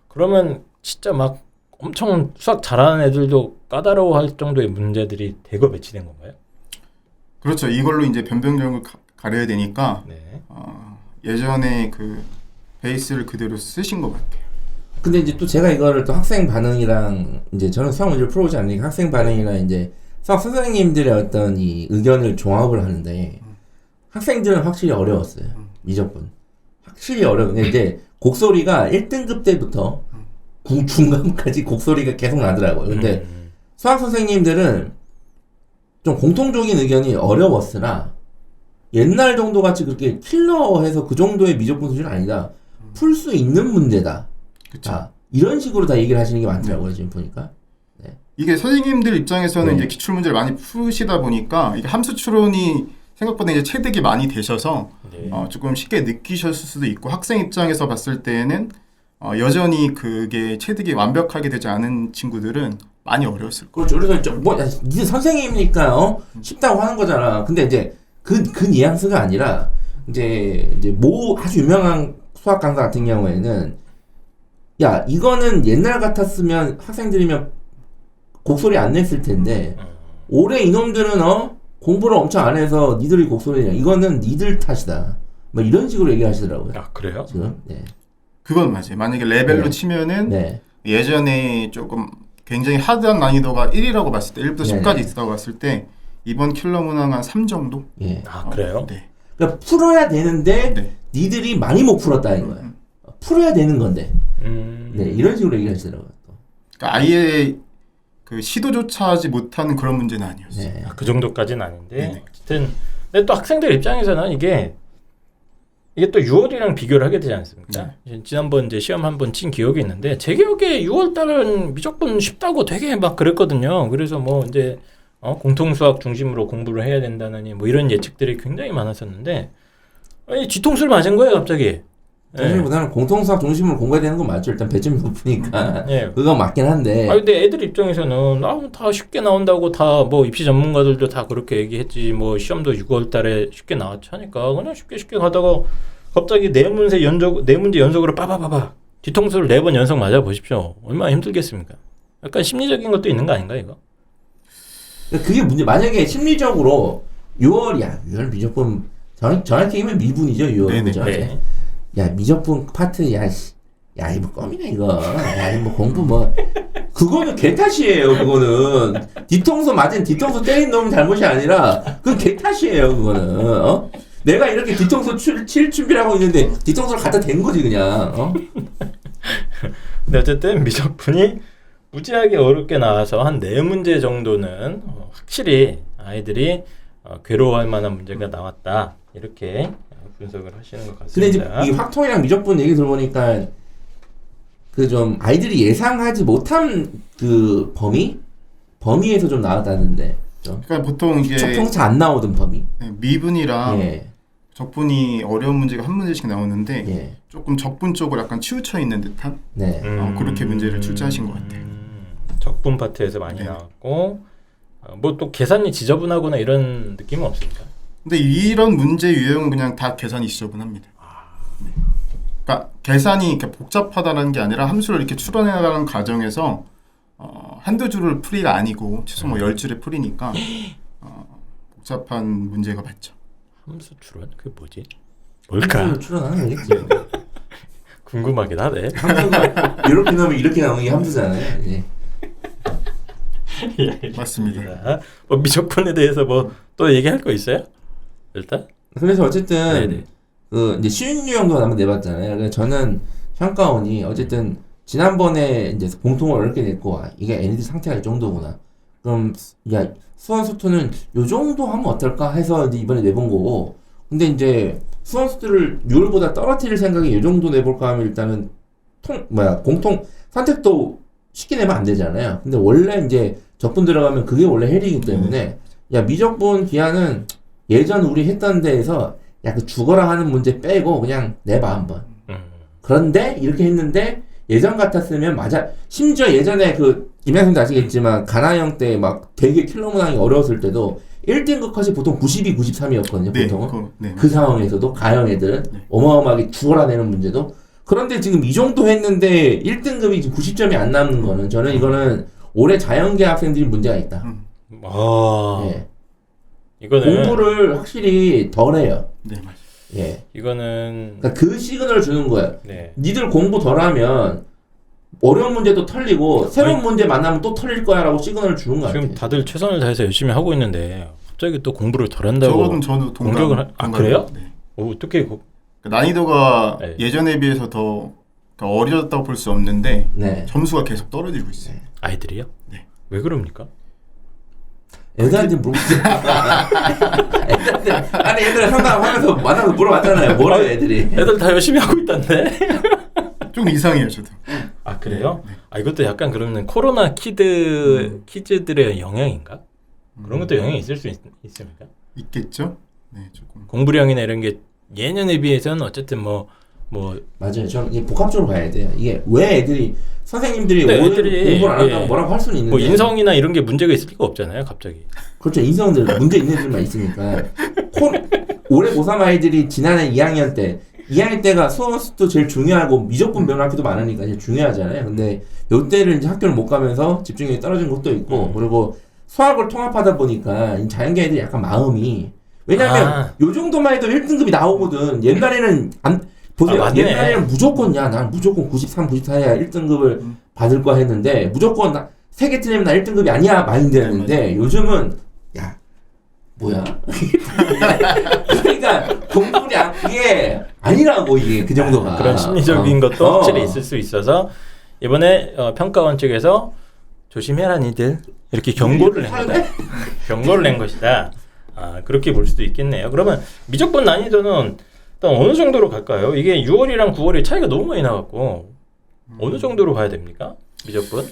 그러면 진짜 막 엄청 수학 잘하는 애들도 까다로워할 정도의 문제들이 대거 배치된 건가요? 그렇죠. 이걸로 이제 변별력을 가려야 되니까 예전에 그 베이스를 그대로 쓰신 것 같아요. 근데 이제 또 제가 이거를 또 학생 반응이랑 이제 저는 수학 문제를 풀어오지 않으니까 학생 반응이랑 이제 수학 선생님들의 어떤 이 의견을 종합을 하는데 학생들은 확실히 어려웠어요. 미적분. 확실히 어려워. 근데 이제 곡소리가 1등급 때부터 중간까지 곡소리가 계속 나더라고요. 근데 수학 선생님들은 좀 공통적인 의견이 어려웠으나 옛날 정도 같이 그렇게 킬러해서 그 정도의 미적분 수준은 아니다. 풀 수 있는 문제다. 자, 이런 식으로 다 얘기를 하시는 게 많더라고요. 지금 보니까. 이게 선생님들 입장에서는 이제 기출 문제를 많이 푸시다 보니까 이게 함수 추론이 생각보다 이제 체득이 많이 되셔서 조금 쉽게 느끼셨을 수도 있고 학생 입장에서 봤을 때에는 여전히 그게 체득이 완벽하게 되지 않은 친구들은 많이 어려웠을 거예요. 그렇죠. 그래서 니들 선생님이니까 쉽다고 하는 거잖아. 근데 이제 그 뉘앙스가 아니라 이제 아주 유명한 수학 강사 같은 경우에는 야 이거는 옛날 같았으면 학생들이면 곡소리 안 냈을 텐데 올해 이놈들은 공부를 엄청 안 해서 니들이 곡소리 내냐. 이거는 니들 탓이다. 뭐 이런 식으로 얘기하시더라고요. 아 그래요? 지금. 네. 그건 맞아요. 만약에 레벨로 치면은 예전에 조금 굉장히 하드한 난이도가 1이라고 봤을 때 1부터 10까지 있다고 봤을 때 이번 킬러 문항 한 3 정도? 아 그래요? 네. 그러니까 풀어야 되는데 니들이 많이 못 풀었다는 거예요. 풀어야 되는 건데. 네, 이런 식으로 얘기하시더라고요. 그러니까 아예 그 시도조차 하지 못하는 그런 문제는 아니었어요. 그 정도까지는 아닌데 어쨌든 근데 또 학생들 입장에서는 이게 또 6월이랑 비교를 하게 되지 않습니까? 지난번 이제 시험 한번 친 기억이 있는데 제 기억에 6월 달은 미적분 쉽다고 되게 막 그랬거든요. 그래서 뭐 이제 공통 수학 중심으로 공부를 해야 된다느니 뭐 이런 예측들이 굉장히 많았었는데 뒤통수를 맞은 거예요 갑자기. 사실보다는 공통수학 중심으로 공부해야 되는 건 맞죠. 일단 배점이 높으니까 그건 맞긴 한데. 근데 애들 입장에서는 다 쉽게 나온다고 다 뭐 입시 전문가들도 다 그렇게 얘기했지 뭐 시험도 6월달에 쉽게 나왔지 하니까 그냥 쉽게 가다가 갑자기 네 문제 연속으로 빠바바바 뒤통수를 4번 연속 맞아 보십시오. 얼마나 힘들겠습니까? 약간 심리적인 것도 있는 거 아닌가 이거? 그게 문제. 만약에 심리적으로 6월 미적분 정확히 얘기하면 미분이죠, 네네. 유형이죠. 네. 야, 미적분 파트, 야, 이거 껌이네, 이거. 야, 이거 뭐 공부 뭐. 그거는 개 탓이에요, 그거는. 뒤통수 맞은 뒤통수 때린 놈 잘못이 아니라, 그건 개 탓이에요, 그거는. 어? 내가 이렇게 뒤통수 칠 준비를 하고 있는데, 뒤통수를 갖다 댄 거지, 그냥. 어? 근데 어쨌든 미적분이 무지하게 어렵게 나와서 한 4문제 정도는 확실히 아이들이 괴로워할 만한 문제가 나왔다. 이렇게 분석을 하시는 것 근데 이제 같습니다. 이 확통이랑 미적분 얘기 들어보니까, 그 좀 아이들이 예상하지 못한 그 범위에서 좀 나왔다는데. 좀. 그러니까 보통 이게 평소 안 나오던 범위. 네, 미분이랑 예. 적분이 어려운 문제가 한 문제씩 나오는데 예. 조금 적분 쪽으로 약간 치우쳐 있는 듯한 네. 그렇게 문제를 출제하신 것 같아요. 적분 파트에서 많이 네. 나왔고 뭐 또 계산이 지저분하거나 이런 느낌은 없습니까? 근데 이런 문제 유형은 그냥 다 계산이 지저분합니다. 네. 그러니까 계산이 이렇게 복잡하다는 게 아니라 함수를 이렇게 추론해나가는 과정에서 한두 줄을 풀이가 아니고 최소 뭐 10줄의 풀이니까 복잡한 문제가 맞죠. 함수 추론? 그게 뭐지? 뭘까? 함수를 추론하는 거겠지. 궁금하긴 하네. 함수가 이렇게 나오면 이렇게 나오는 게 함수잖아요. 예. 맞습니다. 뭐 미적분에 대해서 뭐 또 얘기할 거 있어요? 일단? 그래서 어쨌든 네네. 그 이제 쉬운 유형도 한번 내봤잖아요. 그래서 저는 평가원이 어쨌든 지난번에 이제 공통을 어렵게 냈고 이게 애니들 상태가 이 정도구나. 그럼 야 수원수투는 요 정도 하면 어떨까 해서 이제 이번에 내본 거고. 근데 이제 수원수투를 6월보다 떨어뜨릴 생각이 요 정도 내볼까 하면 일단은 공통 선택도 쉽게 내면 안 되잖아요. 근데 원래 이제 적분 들어가면 그게 원래 헬이기 때문에 야 미적분 기하는 예전 우리 했던 데에서 야 그 죽어라 하는 문제 빼고 그냥 내봐 한번. 그런데 이렇게 했는데 예전 같았으면 맞아. 심지어 예전에 그 김양생도 아시겠지만 가나형 때 막 되게 킬러 문항이 어려웠을 때도 1등급 컷이 보통 92, 93이었거든요. 네, 보통은. 네. 그 상황에서도 가형 애들은 네. 어마어마하게 죽어라 내는 문제도. 그런데 지금 이 정도 했는데 1등급이 지금 90점이 안 남는 거는 저는 이거는 올해 자연계 학생들이 문제가 있다. 예. 이거는 공부를 확실히 덜 해요. 네, 맞아요. 예. 이거는 그러니까 그 시그널을 주는 거예요. 네. 니들 공부 덜 하면 어려운 문제도 털리고 새로운 문제 만나면 또 털릴 거야라고 시그널을 주는 거 같아요. 지금 다들 최선을 다해서 열심히 하고 있는데 갑자기 또 공부를 덜 한다고 저도 공격을 그래요? 네. 어떻게 난이도가 네. 예전에 비해서 더 그러니까 어려졌다고 볼 수 없는데 네. 점수가 계속 떨어지고 있어요. 아이들이요? 네. 왜 그럽니까? 애들한테 물어보세요. 아니 애들 상담하면서 만나서 물어봤잖아요. 뭐라고 애들이. 애들 다 열심히 하고 있던데. 좀 이상해요, 저도. 아 그래요? 아 이것도 약간 그러면 코로나 키즈들의 영향인가? 그런 것도 영향이 있을 수 있습니까? 있겠죠? 네, 조금. 공부량이나 이런 게 예년에 비해서는 어쨌든 뭐 맞아요. 좀 이게 복합적으로 봐야 돼요. 이게 왜 애들이 선생님들이 근데 오늘 애들이, 공부를 안 한다고 예. 뭐라고 할 수는 있는데 뭐 인성이나 이런 게 문제가 있을 리가 없잖아요, 갑자기. 그렇죠. 인성들 문제 있는 애들만 있으니까 올해 고3 아이들이 지난해 2학년 때가 수험수도 제일 중요하고 미적분 배우는 학교도 많으니까 제일 중요하잖아요. 근데 요때를 이제 학교를 못 가면서 집중력이 떨어진 것도 있고 그리고 수학을 통합하다 보니까 이 자연계 애들이 약간 마음이 왜냐면 요 정도만 해도 1등급이 나오거든. 옛날에는 보세요. 맞네. 옛날에는 무조건 난 무조건 93, 94해야 1등급을 받을 거야 했는데 무조건 3개 틀리면 나 1등급이 아니야 마인드였는데 요즘은 야 뭐야? 그러니까 공부량 이게 아니라고 이게 그 정도가 그런 심리적인 것도 확실히 있을 수 있어서 이번에 평가원 측에서 조심해라 니들 이렇게 경고를 낸 거다. 경고를 낸 것이다. 그렇게 볼 수도 있겠네요. 그러면 미적분 난이도는 일단 어느 정도로 갈까요? 이게 6월이랑 9월이 차이가 너무 많이 나갖고 어느 정도로 가야 됩니까? 미적분?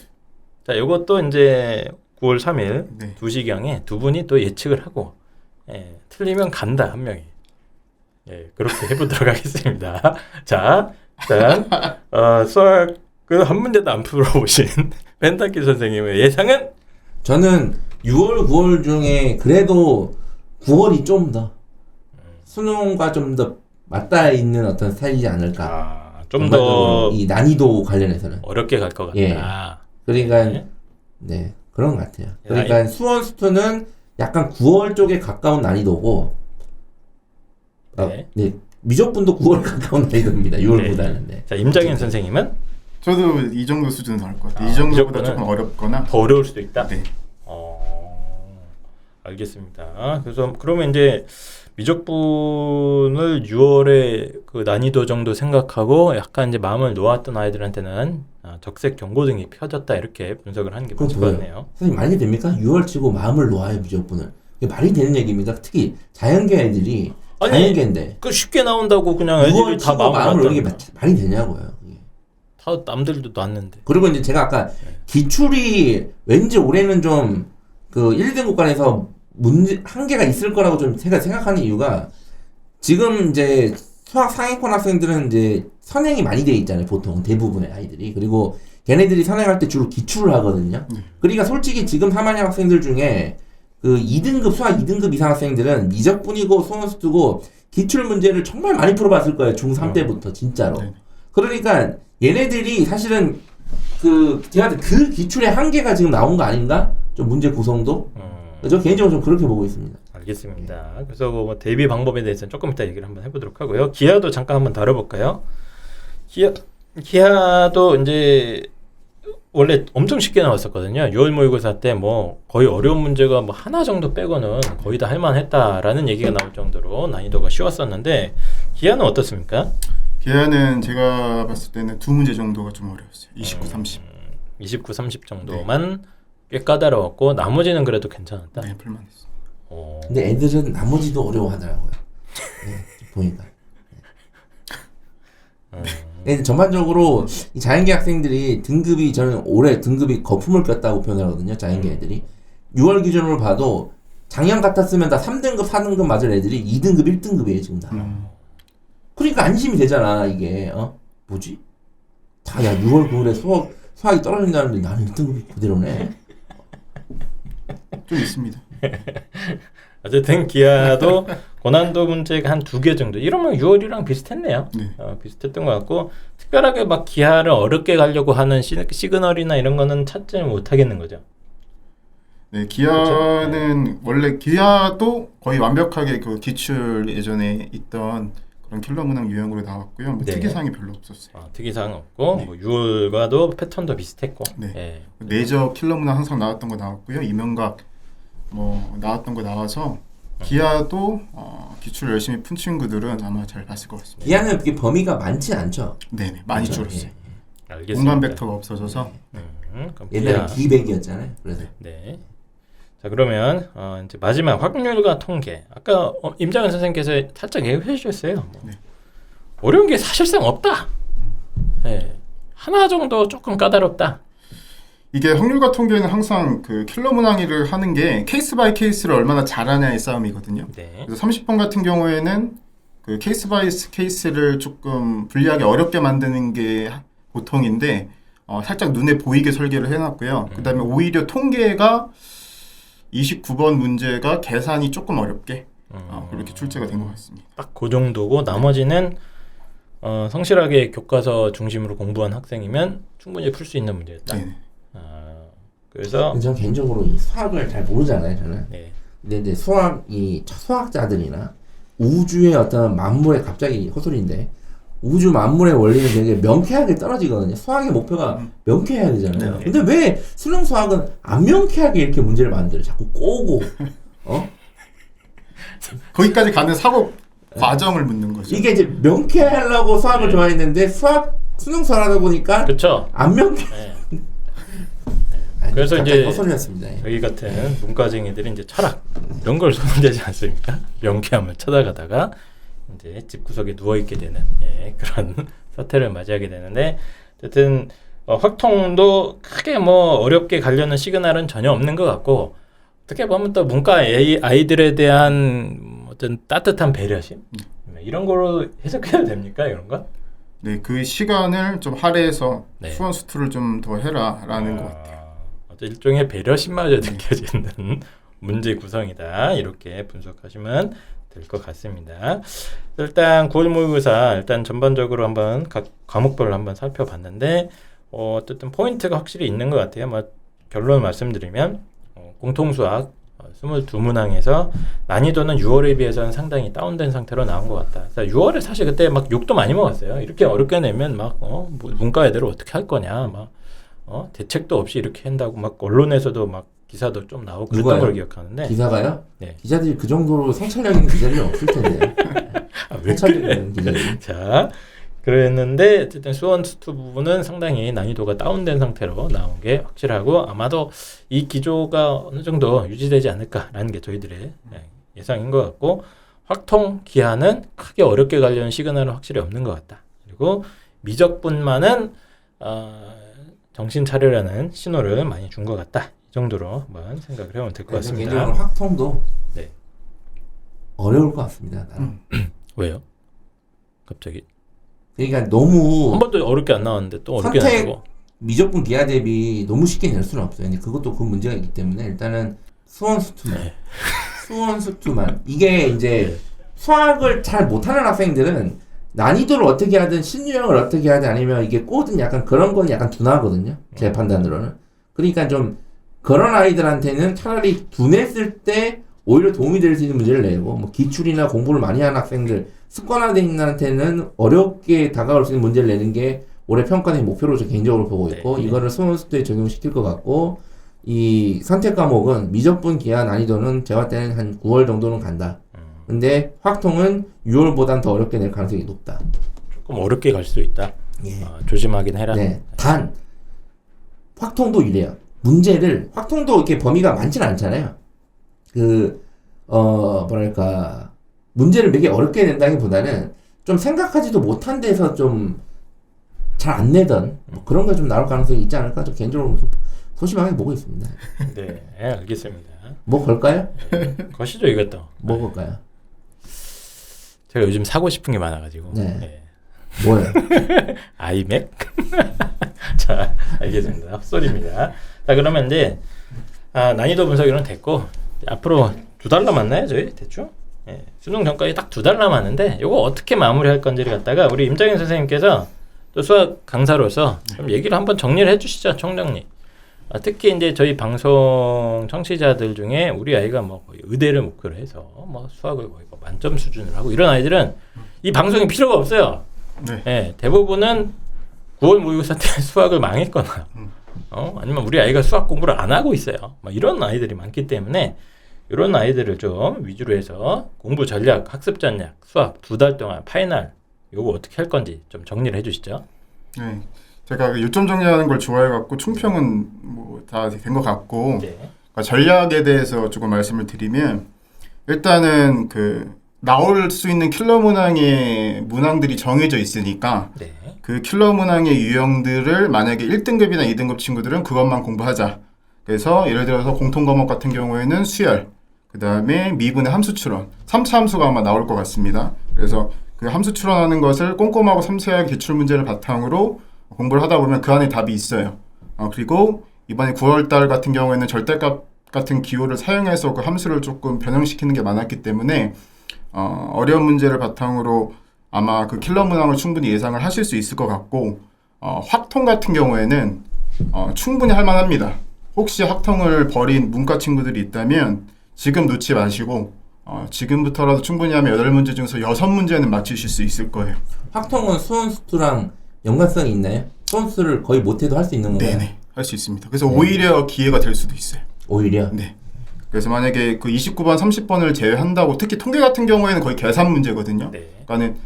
자, 이것도 이제 9월 3일 네. 2시경에 두 분이 또 예측을 하고 틀리면 간다 한 명이. 그렇게 해보도록 하겠습니다. 자, 일단 수학 한 문제도 안 풀어보신 펜타키 선생님의 예상은? 저는 6월, 9월 중에 그래도 9월이 좀 더 수능과 좀 더 맞닿아 있는 어떤 스타일이지 않을까. 좀 더 이 난이도 관련해서는 어렵게 갈 것 같다. 예. 그러니까 네 그런 것 같아요. 그러니까 수원 수투는 약간 9월 쪽에 가까운 난이도고 네. 네. 미적분도 9월 가까운 난이도입니다. 6월보다는. 네. 자, 임장현 선생님은 저도 이 정도 수준은 나올 것 같아요. 이 정도보다 미적분은 조금 어렵거나 더 어려울 수도 있다. 네. 알겠습니다. 그래서 그러면 이제 미적분을 6월에 그 난이도 정도 생각하고 약간 이제 마음을 놓았던 아이들한테는 적색 경고등이 펴졌다 이렇게 분석을 하는 게 맞을 것 같네요. 선생님 말이 됩니까? 6월 치고 마음을 놓아요 미적분을. 이게 말이 되는 얘기입니까? 특히 자연계 애들이 아니, 자연계인데 그 쉽게 나온다고 그냥 6월 애들이 다 치고 마음을 놓는 게 놨다는 말이 되냐고요. 이게. 다 남들도 놨는데. 그리고 이제 제가 아까 기출이 왠지 올해는 좀 그 1등급 관에서 문제 한계가 있을 거라고 좀 제가 생각하는 이유가 지금 이제 수학 상위권 학생들은 이제 선행이 많이 돼 있잖아요. 보통 대부분의 아이들이. 그리고 걔네들이 선행할 때 주로 기출을 하거든요. 그러니까 솔직히 지금 3학년 학생들 중에 그 2등급 수학 2등급 이상 학생들은 미적분이고 소원수투고 기출 문제를 정말 많이 풀어봤을 거예요. 중3 때부터 진짜로. 그러니까 얘네들이 사실은 그 제가 그 기출의 한계가 지금 나온 거 아닌가? 좀 문제 구성도. 저 개인적으로 좀 그렇게 보고 있습니다. 알겠습니다. 그래서 뭐 대비 방법에 대해서는 조금 이따 얘기를 한번 해보도록 하고요. 기하도 잠깐 한번 다뤄볼까요? 기하도 이제 원래 엄청 쉽게 나왔었거든요. 6월 모의고사 때 뭐 거의 어려운 문제가 뭐 하나 정도 빼고는 거의 다 할만했다라는 얘기가 나올 정도로 난이도가 쉬웠었는데 기하는 어떻습니까? 기하는 제가 봤을 때는 두 문제 정도가 좀 어려웠어요. 29, 30. 29, 30 정도만 꽤 까다로웠고 나머지는 그래도 괜찮았다. 네, 풀만했어. 근데 애들은 나머지도 어려워하더라고요. 네, 보니까. 네, 전반적으로 이 자연계 학생들이 등급이 저는 올해 등급이 거품을 꼈다고 표현하거든요. 자연계 애들이 6월 기준으로 봐도 작년 같았으면 다 3등급, 4등급 맞을 애들이 2등급, 1등급이에요 지금 다. 그러니까 안심이 되잖아 이게. 뭐지? 다야 6월 9월에 수학이 떨어진다는데 나는 1등급이 그대로네. 좀 있습니다. 어쨌든 기하도 고난도 문제가 한 2개 정도. 이러면 6월이랑 비슷했네요. 네. 비슷했던 것 같고 특별하게 막 기하를 어렵게 가려고 하는 시그널이나 이런 거는 찾지 못하겠는 거죠. 네, 기하는 원래 기하도 거의 완벽하게 그 기출 예전에 있던 그런 킬러 문항 유형으로 나왔고요. 뭐 네. 특이사항이 별로 없었어요. 특이사항 없고 네. 뭐 6월과도 패턴도 비슷했고. 네. 예. 내적 킬러 문항 항상 나왔던 거 나왔고요. 이명각 뭐 나왔던 거 나와서 기하도 기출 열심히 푼 친구들은 아마 잘 봤을 것 같습니다. 기하는 그게 범위가 많지 않죠. 네네, 많이 그렇죠? 줄었어요. 알겠습니다. 공간 벡터가 없어져서 그럼 옛날에 기하. 기백이었잖아요. 그래서 네. 자 그러면 이제 마지막 확률과 통계. 아까 임장현 선생님께서 살짝 얘기해 주셨어요. 뭐. 네. 어려운 게 사실상 없다. 네. 하나 정도 조금 까다롭다. 이게 확률과 통계는 항상 그 킬러 문항이를 하는 게 케이스 바이 케이스를 얼마나 잘하냐의 싸움이거든요. 네. 그래서 30번 같은 경우에는 그 케이스 바이 케이스를 조금 불리하게 어렵게 만드는 게 보통인데 살짝 눈에 보이게 설계를 해놨고요. 그 다음에 오히려 통계가 29번 문제가 계산이 조금 어렵게 그렇게 출제가 된 것 같습니다. 딱 그 정도고 나머지는 성실하게 교과서 중심으로 공부한 학생이면 충분히 풀 수 있는 문제였다. 네. 그래서 저는 개인적으로 이 수학을 잘 모르잖아요. 저는. 네. 근데 이제 수학자들이나 우주의 어떤 만물의 갑자기 헛소리인데 우주 만물의 원리는 되게 명쾌하게 떨어지거든요. 수학의 목표가 명쾌해야 되잖아요. 네. 근데 왜 수능 수학은 안 명쾌하게 이렇게 문제를 만들어? 자꾸 꼬고 거기까지 가는 사고 과정을 묻는 거죠. 이게 이제 명쾌하려고 수학을 좋아했는데 수능 수학하다 보니까 그렇죠. 안 명쾌. 네. 아니, 그래서 갑자기 이제 헛소리였습니다. 저희 같은 문과생애들이 이제 철학 이런 걸 소문되지 않습니까? 명쾌함을 찾아가다가 이제 집구석에 누워 있게 되는 그런 사태를 맞이하게 되는데 어쨌든 확통도 크게 뭐 어렵게 가려는 시그널은 전혀 없는 것 같고 어떻게 보면 또 문과 아이들에 대한 어떤 따뜻한 배려심 이런 거로 해석해야 됩니까 이런 거? 네, 그 시간을 좀 할애해서 네. 수원 수투를 좀 더 해라라는 것 같아요. 어떤 일종의 배려심마저 느껴지는 문제 구성이다 이렇게 분석하시면 될 것 같습니다. 일단 9월 모의고사 일단 전반적으로 한번 각 과목별로 한번 살펴봤는데 어쨌든 포인트가 확실히 있는 것 같아요. 뭐 결론 말씀드리면 공통수학 22문항에서 난이도는 6월에 비해서는 상당히 다운된 상태로 나온 것 같다. 6월에 사실 그때 막 욕도 많이 먹었어요. 이렇게 어렵게 내면 막 뭐 문과 애들을 어떻게 할 거냐, 막 대책도 없이 이렇게 한다고 막 언론에서도 막 기사도 좀 나오고 그랬던 누가요? 걸 기억하는데. 기사가요? 네. 기자들이 그 정도로 성찰력 있는 기자들이 없을 텐데. 왜 성찰력 그래? 있는 기자들이. 자, 그랬는데 어쨌든 수원 수투 부분은 상당히 난이도가 다운된 상태로 나온 게 확실하고 아마도 이 기조가 어느 정도 유지되지 않을까라는 게 저희들의 예상인 것 같고 확통 기하는 크게 어렵게 가려는 시그널은 확실히 없는 것 같다. 그리고 미적분만은 정신 차려라는 신호를 많이 준 것 같다. 이 정도로 한번 생각을 해보면 될 것 같습니다. 개인적으로 확통도 네. 어려울 것 같습니다. 나는. 왜요? 갑자기 그러니까 너무 한 번도 어렵게 안 나왔는데 또 어렵게 선택- 나고. 미적분 기하 대비 너무 쉽게 낼 수는 없어요. 근데 그것도 그 문제가 있기 때문에 일단은 수원 수투만 네. 수원 수투만 이게 이제 네. 수학을 잘 못하는 학생들은 난이도를 어떻게 하든 신유형을 어떻게 하든 아니면 이게 꼬든 약간 그런 건 약간 둔하거든요. 제 판단으로는. 그러니까 좀 그런 아이들한테는 차라리 둔했을 때 오히려 도움이 될 수 있는 문제를 내고 뭐 기출이나 공부를 많이 하는 학생들 습관화된 인한테는 어렵게 다가올 수 있는 문제를 내는 게 올해 평가된 목표로 저 개인적으로 보고 있고 네. 이거를 수능수투에 적용시킬 것 같고 이 선택 과목은 미적분 기하 난이도는 제가 볼 때는 한 9월 정도는 간다. 근데 확통은 6월보단 더 어렵게 낼 가능성이 높다. 조금 어렵게 갈 수도 있다. 예. 조심하긴 해라. 네. 단 확통도 이래요. 문제를 확통도 이렇게 범위가 많지는 않잖아요. 뭐랄까 문제를 몇 개 어렵게 낸다기보다는 좀 생각하지도 못한 데서 좀 잘 안 내던 뭐 그런 거 좀 나올 가능성이 있지 않을까 좀 개인적으로 소심하게 보고 있습니다. 네, 알겠습니다. 뭐 걸까요? 거시죠 이것도. 뭐 걸까요? 제가 요즘 사고 싶은 게 많아가지고. 네. 뭐예요? 아이맥? 자, 알겠습니다. 헛소리입니다. 자, 그러면 이제 난이도 분석이론 됐고 앞으로 2달 남았나요, 저희 대충? 예, 수능 전까지 딱 2달 남았는데 이거 어떻게 마무리할 건지를 갖다가 우리 임정현 선생님께서 또 수학 강사로서 좀 얘기를 한번 정리를 해주시죠, 총정리. 특히 이제 저희 방송 청취자들 중에 우리 아이가 뭐 거의 의대를 목표로 해서 뭐 수학을 거의 뭐 만점 수준을 하고 이런 아이들은 이 방송이 필요가 없어요. 네. 예, 대부분은 9월 모의고사 때 수학을 망했거나 아니면 우리 아이가 수학 공부를 안 하고 있어요. 뭐 이런 아이들이 많기 때문에 이런 아이들을 좀 위주로 해서 공부 전략, 학습 전략, 수학 2달 동안 파이널 요거 어떻게 할 건지 좀 정리를 해주시죠. 네. 제가 그 요점 정리하는 걸 좋아해갖고 총평은 뭐 다 된 것 같고 네. 그러니까 전략에 대해서 조금 말씀을 드리면 일단은 그 나올 수 있는 킬러 문항의 문항들이 정해져 있으니까 네. 그 킬러 문항의 유형들을 만약에 1등급이나 2등급 친구들은 그것만 공부하자. 그래서 예를 들어서 공통 과목 같은 경우에는 수열, 그 다음에 미분의 함수 추론, 3차 함수가 아마 나올 것 같습니다. 그래서 그 함수 추론하는 것을 꼼꼼하고 섬세하게 기출 문제를 바탕으로 공부를 하다 보면 그 안에 답이 있어요. 그리고 이번에 9월달 같은 경우에는 절대값 같은 기호를 사용해서 그 함수를 조금 변형시키는 게 많았기 때문에 어려운 문제를 바탕으로 아마 그 킬러 문항을 충분히 예상을 하실 수 있을 것 같고 확통 같은 경우에는 충분히 할 만합니다. 혹시 확통을 벌인 문과 친구들이 있다면 지금 놓지 마시고 지금부터라도 충분히 하면 8문제 중에서 6문제는 맞추실 수 있을 거예요. 확통은 수원수투랑 연관성이 있나요? 수원수투를 거의 못해도 할 수 있는 건가요? 네네. 할 수 있습니다. 그래서 오히려 기회가 될 수도 있어요. 오히려? 네. 그래서 만약에 그 29번, 30번을 제외한다고 특히 통계 같은 경우에는 거의 계산 문제거든요. 네. 그러니까는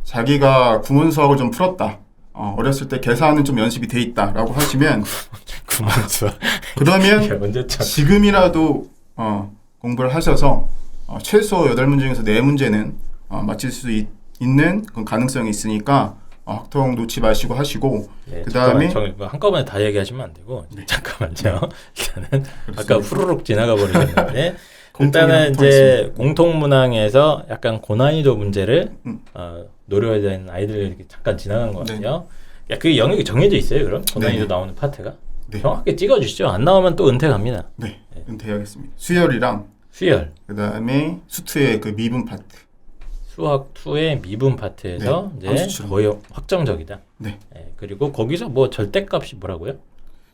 자기가 구문 수학을 좀 풀었다. 어렸을 때 계산은 좀 연습이 돼 있다라고 하시면 구만수. 그러면 언제쯤? 지금이라도 공부를 하셔서 최소 8문제 중에서 4문제는 맞힐 수 있는 그런 가능성이 있으니까 확통 놓지 마시고 하시고 네, 그다음에 한꺼번에 다 얘기하시면 안 되고 잠깐만요. 일단은 아까 후루룩 지나가 버리셨는데 일단은 이제 공통 문항에서 약간 고난이도 문제를 노려야 되는 아이들 이렇게 잠깐 지나간 것 같아요. 네. 그 영역이 정해져 있어요, 그럼? 고난이도 나오는 파트가? 네. 정확하게 찍어주시죠. 안 나오면 또 은퇴 갑니다. 네, 은퇴하겠습니다. 수열이랑 수열. 그다음에 수투의 그 미분 파트. 수학 2의 미분 파트에서 네, 이제 거의 확정적이다. 네. 그리고 거기서 뭐 절대값이 뭐라고요?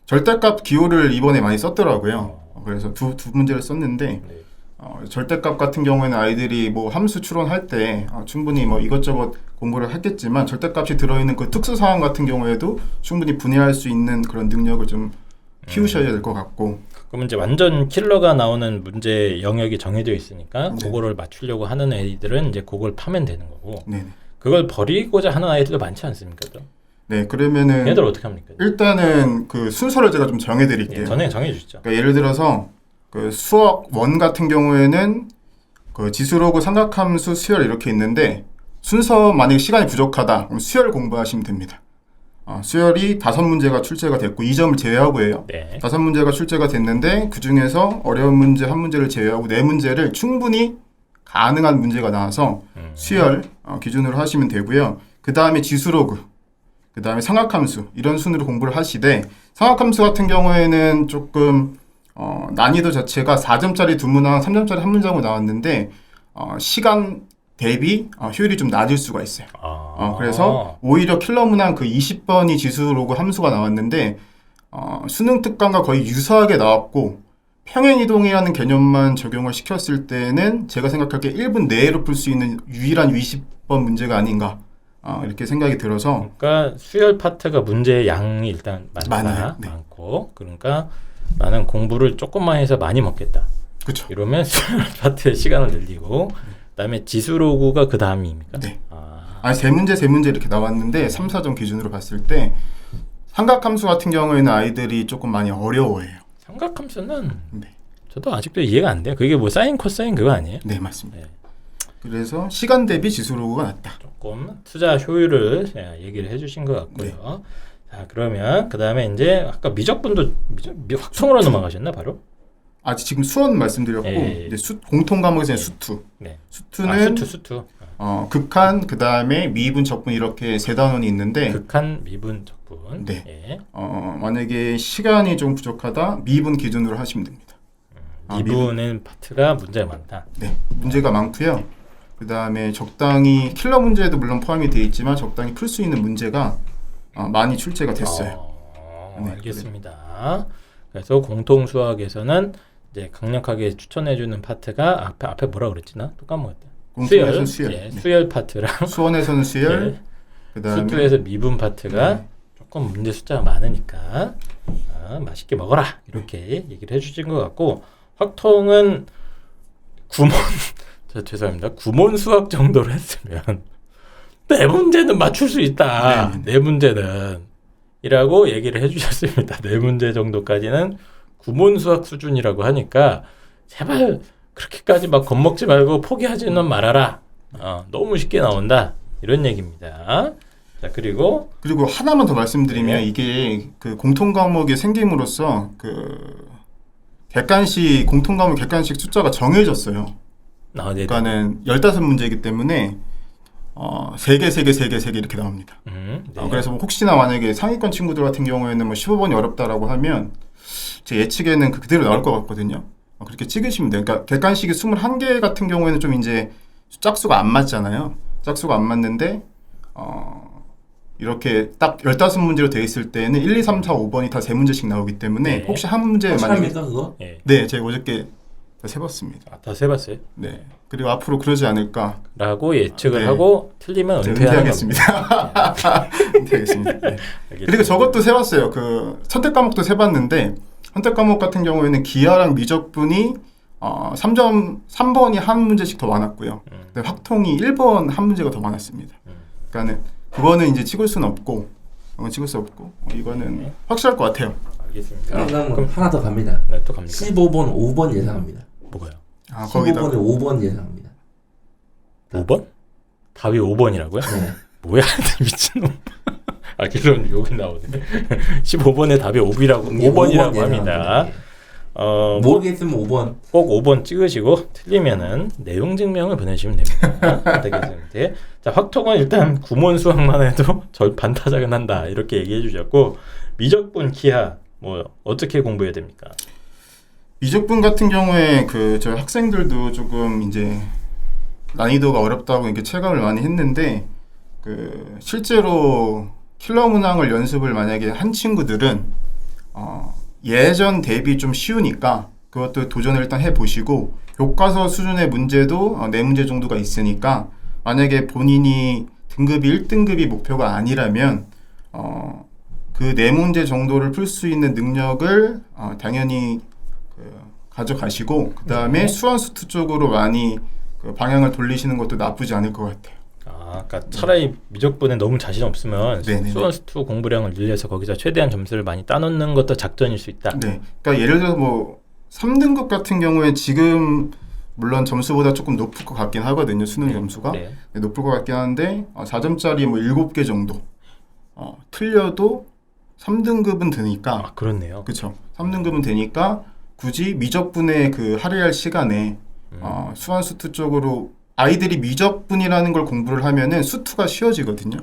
절대값 기호를 이번에 많이 썼더라고요. 그래서 두 문제를 썼는데 네. 절대값 같은 경우에는 아이들이 뭐 함수 추론할 때 충분히 뭐 이것저것 공부를 했겠지만 절대값이 들어있는 그 특수 상황 같은 경우에도 충분히 분해할 수 있는 그런 능력을 좀 키우셔야 될 것 같고. 그럼 이제 완전 킬러가 나오는 문제 영역이 정해져 있으니까 네. 그거를 맞추려고 하는 애들은 이제 그걸 파면 되는 거고 네. 그걸 버리고자 하는 아이들도 많지 않습니까? 또? 네, 그러면은 얘들 어떻게 합니까? 일단은 그 순서를 제가 좀 정해드릴게요. 예, 전에 정해주시죠. 그러니까 예를 들어서 그 수학 1 같은 경우에는 그 지수로그 삼각함수 수열 이렇게 있는데 순서 만약에 시간이 부족하다 그럼 수열 공부하시면 됩니다. 수열이 5문제가 출제가 됐고 2점을 제외하고예요. 네. 5문제가 출제가 됐는데 그 중에서 어려운 문제 1문제를 제외하고 4문제를 충분히 가능한 문제가 나와서 수열 기준으로 하시면 되고요. 그 다음에 지수로그, 그 다음에 삼각함수 이런 순으로 공부를 하시되 삼각함수 같은 경우에는 조금 난이도 자체가 4점짜리 2문항, 3점짜리 1문장으로 나왔는데 시간 대비 효율이 좀 낮을 수가 있어요. 그래서 오히려 킬러 문항 그 20번이 지수로그 함수가 나왔는데 수능 특강과 거의 유사하게 나왔고 평행이동이라는 개념만 적용을 시켰을 때는 제가 생각할 게 1분 내로 풀 수 있는 유일한 20번 문제가 아닌가 이렇게 생각이 들어서 그러니까 수열 파트가 문제의 양이 일단 많아요. 네. 많고 그러니까 나는 공부를 조금만 해서 많이 먹겠다. 그렇죠. 이러면 수열 파트의 시간을 늘리고 그다음에 지수로그가 그 다음입니까? 네. 아니 3문제 이렇게 나왔는데 3, 4점 기준으로 봤을 때 삼각함수 같은 경우에는 아이들이 조금 많이 어려워해요. 삼각함수는 네. 저도 아직도 이해가 안 돼요. 그게 뭐 사인 코사인 그거 아니에요? 네, 맞습니다. 네. 그래서 시간 대비 지수로그가 낮다. 조금 투자 효율을 얘기를 해주신 것 같고요. 자 그러면 그 다음에 이제 아까 미적분도 확통으로 넘어가셨나 바로? 아직 지금 수원 말씀드렸고 이제 공통 과목에서는 수투. 네. 수투는 수투. 극한 그 다음에 미분 적분 이렇게 세 단원이 있는데 극한 미분 적분. 네. 예. 만약에 시간이 좀 부족하다 미분 기준으로 하시면 됩니다. 미분은 파트가 문제가 많다. 네, 문제가 많고요. 그 다음에 적당히 킬러 문제에도 물론 포함이 되어 있지만 적당히 풀 수 있는 문제가 많이 출제가 됐어요. 네, 알겠습니다. 그래서 공통 수학에서는 이제 강력하게 추천해주는 파트가 앞에 뭐라 그랬지 나? 또 까먹었다. 공통에서는 수열. 예, 네. 수열 파트랑 수원에서는 수열. 예, 그다음에 수투에서 미분 파트가 조금 문제 숫자가 많으니까 맛있게 먹어라 이렇게 얘기를 해주신 것 같고 확통은 죄송합니다. 구몬 수학 정도로 했으면 네 문제는 맞출 수 있다. 네 문제는 이라고 얘기를 해주셨습니다. 네 문제 정도까지는 구몬 수학 수준이라고 하니까 제발 그렇게까지 막 겁먹지 말고 포기하지는 말아라. 너무 쉽게 나온다. 이런 얘기입니다. 자 그리고 하나만 더 말씀드리면 네. 이게 그 공통 과목이 생김으로써 그 공통 과목 객관식 숫자가 정해졌어요. 그러니까는 15문제이기 때문에 3개 이렇게 나옵니다. 네. 그래서 뭐 혹시나 만약에 상위권 친구들 같은 경우에는 뭐 15번이 어렵다라고 하면 제 예측에는 그대로 나올 것 같거든요. 그렇게 찍으시면 돼요. 그러니까 객관식이 21개 같은 경우에는 좀 이제 짝수가 안 맞잖아요. 짝수가 안 맞는데 이렇게 딱 15문제로 되어 있을 때는 1, 2, 3, 4, 5번이 다 3문제씩 나오기 때문에 혹시 한 문제 확실합니까 그거? 네, 제가 어저께 다 세봤습니다. 다 세봤어요? 네. 그리고 앞으로 그러지 않을까 라고 예측을 네. 하고 틀리면 은퇴하겠습니다. 은퇴하겠습니다. 네. 그리고 저것도 세봤어요. 그 선택 과목도 세봤는데 선택 과목 같은 경우에는 기하랑 미적분이 3번이 한 문제씩 더 많았고요. 확통이 1번 한 문제가 더 많았습니다. 그러니까는 그거는 이제 찍을 수는 없고 이거는 확실할 것 같아요. 알겠습니다. 그럼 하나 더 갑니다. 네, 또 갑니까? 15번 5번 예상합니다. 뭐가요? 15번에 5번 예상합니다. 5번? 답이 5번이라고요? 네. 뭐야 미친놈. 그럼 여기 나오네. 15번의 답이 5번이라고 합니다. 모르겠으면 5번. 꼭 5번 찍으시고 틀리면은 내용 증명을 보내주시면 됩니다. 선택했는데 자 확통은 일단 구몬 수학만 해도 반타작은 한다 이렇게 얘기해 주셨고 미적분 기하 뭐 어떻게 공부해야 됩니까? 미적분 같은 경우에 저희 학생들도 조금 이제 난이도가 어렵다고 이렇게 체감을 많이 했는데 실제로 킬러 문항을 연습을 만약에 한 친구들은 예전 대비 좀 쉬우니까 그것도 도전을 일단 해보시고 교과서 수준의 문제도 4문제 정도가 있으니까 만약에 본인이 등급이 1등급이 목표가 아니라면 그 4문제 정도를 풀 수 있는 능력을 당연히 가져가시고 그 다음에 수완수투 쪽으로 많이 그 방향을 돌리시는 것도 나쁘지 않을 것 같아요. 그러니까 차라리 미적분에 너무 자신 없으면 네네네. 수원수투 공부량을 늘려서 거기서 최대한 점수를 많이 따놓는 것도 작전일 수 있다. 네, 그러니까 예를 들어서 뭐 3등급 같은 경우에 지금 물론 점수보다 조금 높을 것 같긴 하거든요. 수능 점수가 네. 네, 높을 것 같긴 한데 4점짜리 뭐 7개 정도 틀려도 3등급은 되니까 그렇네요. 그렇죠. 3등급은 되니까 굳이 미적분의 그 할애할 시간에 수완수투 쪽으로 아이들이 미적분이라는 걸 공부를 하면은 수투가 쉬워지거든요.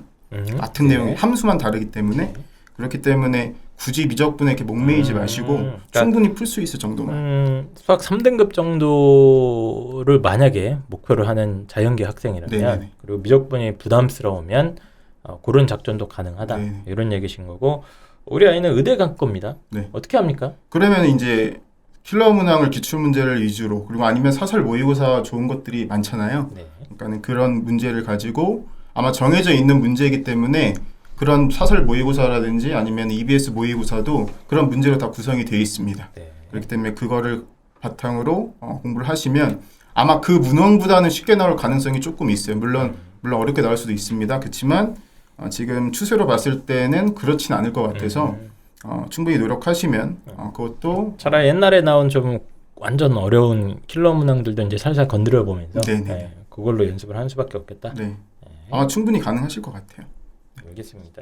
같은 내용 함수만 다르기 때문에 그렇기 때문에 굳이 미적분에 이렇게 목매이지 마시고 그러니까, 충분히 풀 수 있을 정도만. 수학 3등급 정도를 만약에 목표로 하는 자연계 학생이라면 네네네. 그리고 미적분이 부담스러우면 그런 작전도 가능하다. 네네. 이런 얘기신 거고 우리 아이는 의대 갈 겁니다. 네. 어떻게 합니까? 그러면 이제 킬러 문항을 기출 문제를 위주로 그리고 아니면 사설 모의고사 좋은 것들이 많잖아요. 네. 그러니까는 그런 문제를 가지고 아마 정해져 있는 문제이기 때문에 그런 사설 모의고사라든지 아니면 EBS 모의고사도 그런 문제로 다 구성이 되어 있습니다. 네. 그렇기 때문에 그거를 바탕으로 공부를 하시면 아마 그 문항보다는 쉽게 나올 가능성이 조금 있어요. 물론 어렵게 나올 수도 있습니다. 그렇지만 지금 추세로 봤을 때는 그렇진 않을 것 같아서 충분히 노력하시면 그것도 차라리 옛날에 나온 좀 완전 어려운 킬러 문항들도 이제 살살 건드려 보면서 네네. 그걸로 연습을 하는 수밖에 없겠다. 네. 아마 충분히 가능하실 것 같아요. 알겠습니다.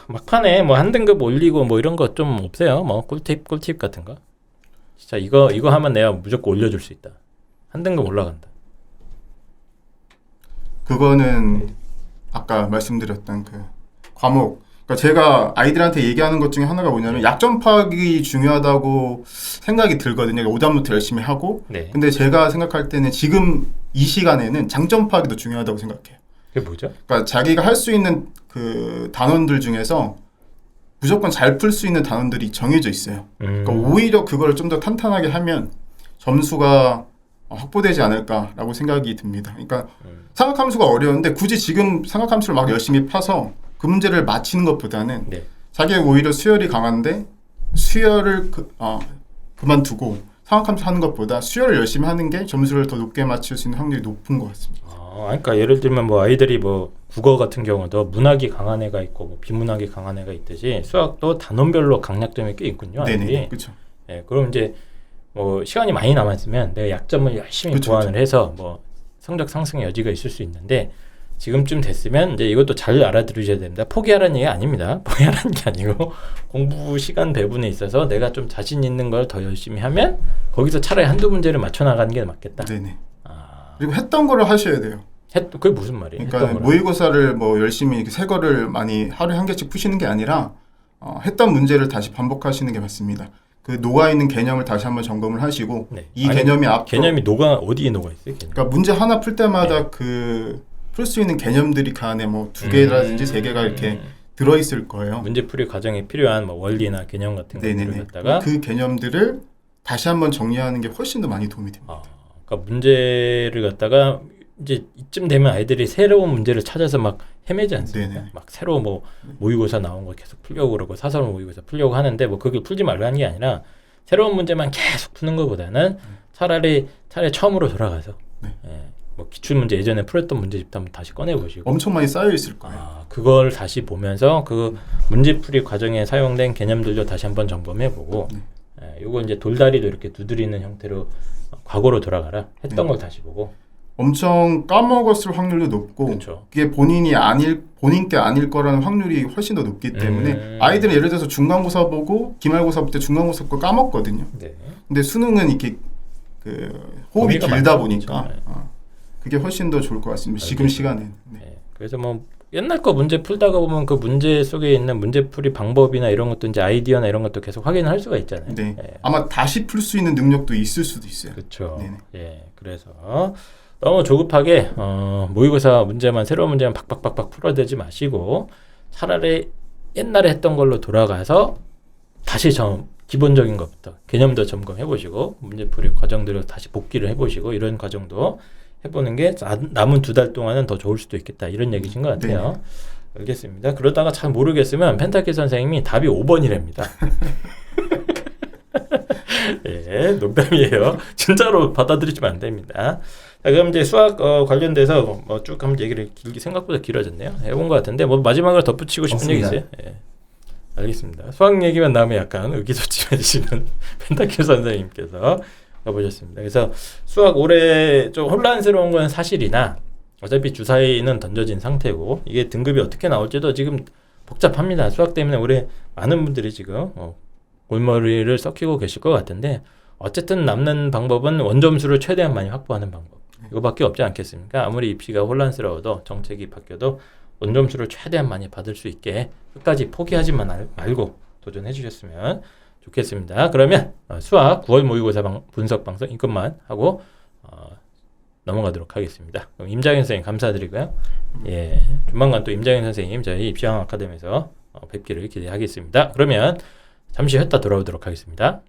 막판에 뭐 한 등급 올리고 뭐 이런 거 좀 없어요? 뭐 꿀팁 같은 거? 진짜 이거 하면 내가 무조건 올려줄 수 있다. 한 등급 올라간다. 그거는 아까 말씀드렸던 그 과목. 그러니까 제가 아이들한테 얘기하는 것 중에 하나가 뭐냐면 약점 파악이 중요하다고 생각이 들거든요. 오답노트 열심히 하고. 네. 근데 제가 생각할 때는 지금 이 시간에는 장점 파악이 더 중요하다고 생각해요. 그게 뭐죠? 그러니까 자기가 할 수 있는 그 단원들 중에서 무조건 잘 풀 수 있는 단원들이 정해져 있어요. 그러니까 오히려 그걸 좀 더 탄탄하게 하면 점수가 확보되지 않을까라고 생각이 듭니다. 그러니까 삼각함수가 어려운데 굳이 지금 삼각함수를 막 열심히 파서 그 문제를 맞히는 것보다는 네. 자기가 오히려 수열이 강한데 수열을 그만두고 삼각함수 하는 것보다 수열을 열심히 하는 게 점수를 더 높게 맞출 수 있는 확률이 높은 것 같습니다. 그러니까 예를 들면 뭐 아이들이 뭐 국어 같은 경우도 문학이 강한 애가 있고 뭐 비문학이 강한 애가 있듯이 수학도 단원별로 강약점이 꽤 있군요. 아이들이. 네네, 그렇죠. 예, 그럼 이제 뭐 시간이 많이 남았으면 내가 약점을 열심히 그쵸, 보완을 해서 뭐 성적 상승의 여지가 있을 수 있는데 지금쯤 됐으면 이제 이것도 잘 알아들으셔야 됩니다. 포기하라는 얘기 아닙니다. 포기하라는 게 아니고 공부 시간 배분에 있어서 내가 좀 자신 있는 걸 더 열심히 하면 거기서 차라리 한두 문제를 맞춰 나가는 게 맞겠다. 네네. 그리고 했던 거를 하셔야 돼요. 그게 무슨 말이에요? 그러니까 모의고사를 뭐 열심히 이렇게 새 거를 많이 하루에 한 개씩 푸시는 게 아니라 했던 문제를 다시 반복하시는 게 맞습니다. 그 녹아 있는 개념을 다시 한번 점검을 하시고 이 개념이 앞으로 개념이 어디에 녹아 있어요? 개념? 그러니까 문제 하나 풀 때마다 그 풀 수 있는 개념들이 그 안에 뭐 2개라든지 3개가 이렇게 들어 있을 거예요. 문제풀이 과정에 필요한 뭐 원리나 개념 같은 것들을 갖다가 그 개념들을 다시 한번 정리하는 게 훨씬 더 많이 도움이 됩니다. 그러니까 문제를 갖다가 이제 이쯤 되면 아이들이 새로운 문제를 찾아서 막 헤매지 않습니까? 네네. 막 새로 뭐 모의고사 나온 거 계속 풀려고 그러고 사설 모의고사 풀려고 하는데 뭐 그게 풀지 말고 하는 게 아니라 새로운 문제만 계속 푸는 것보다는 차라리 처음으로 돌아가서 뭐 기출 문제 예전에 풀었던 문제집도 한번 다시 꺼내 보시고 엄청 많이 쌓여 있을 거예요. 그걸 다시 보면서 그 문제풀이 과정에 사용된 개념들도 다시 한번 점검해 보고 요거 이제 돌다리도 이렇게 두드리는 형태로 과거로 돌아가라 했던 걸 다시 보고 엄청 까먹었을 확률도 높고 그렇죠. 그게 본인께 아닐 거라는 확률이 훨씬 더 높기 때문에 아이들은 예를 들어서 중간고사 보고 기말고사 볼 때 중간고사 거 까먹거든요. 네. 근데 수능은 이렇게 그 호흡이 길다 보니까 그게 훨씬 더 좋을 것 같습니다. 지금 시간에는. 그래서 뭐 옛날 거 문제 풀다가 보면 그 문제 속에 있는 문제풀이 방법이나 이런 것도 이제 아이디어나 이런 것도 계속 확인을 할 수가 있잖아요. 네. 아마 다시 풀 수 있는 능력도 있을 수도 있어요. 그렇죠. 그래서 너무 조급하게 모의고사 문제만 새로운 문제만 박박박박 풀어대지 마시고 차라리 옛날에 했던 걸로 돌아가서 다시 기본적인 것부터 개념도 점검해 보시고 문제풀이 과정들을 다시 복기를 해 보시고 이런 과정도 해보는 게 남은 2달 동안은 더 좋을 수도 있겠다 이런 얘기신 것 같아요. 네. 알겠습니다. 그러다가 잘 모르겠으면 펜타키 선생님이 답이 5번이랍니다. 예, 농담이에요. 진짜로 받아들이시면 안 됩니다. 자, 그럼 이제 수학 관련돼서 뭐 쭉 한번 얘기를 길게 생각보다 길어졌네요. 해본 것 같은데 뭐 마지막으로 덧붙이고 싶은 얘기 있어요? 예. 알겠습니다. 수학 얘기만 나오면 약간 의기소침해지시는 펜타키 선생님께서 가보셨습니다. 그래서 수학 올해 좀 혼란스러운 건 사실이나 어차피 주사위는 던져진 상태고 이게 등급이 어떻게 나올지도 지금 복잡합니다. 수학 때문에 올해 많은 분들이 지금 골머리를 썩히고 계실 것 같은데 어쨌든 남는 방법은 원점수를 최대한 많이 확보하는 방법 이거밖에 없지 않겠습니까? 아무리 입시가 혼란스러워도 정책이 바뀌어도 원점수를 최대한 많이 받을 수 있게 끝까지 포기하지만 말고 도전해 주셨으면 좋겠습니다. 그러면 수학 9월 모의고사 분석 방송 이것만 하고 넘어가도록 하겠습니다. 그럼 임장현 선생님 감사드리고요. 예, 조만간 또 임장현 선생님 저희 입시왕 아카데미에서 뵙기를 기대하겠습니다. 그러면 잠시 쉬었다 돌아오도록 하겠습니다.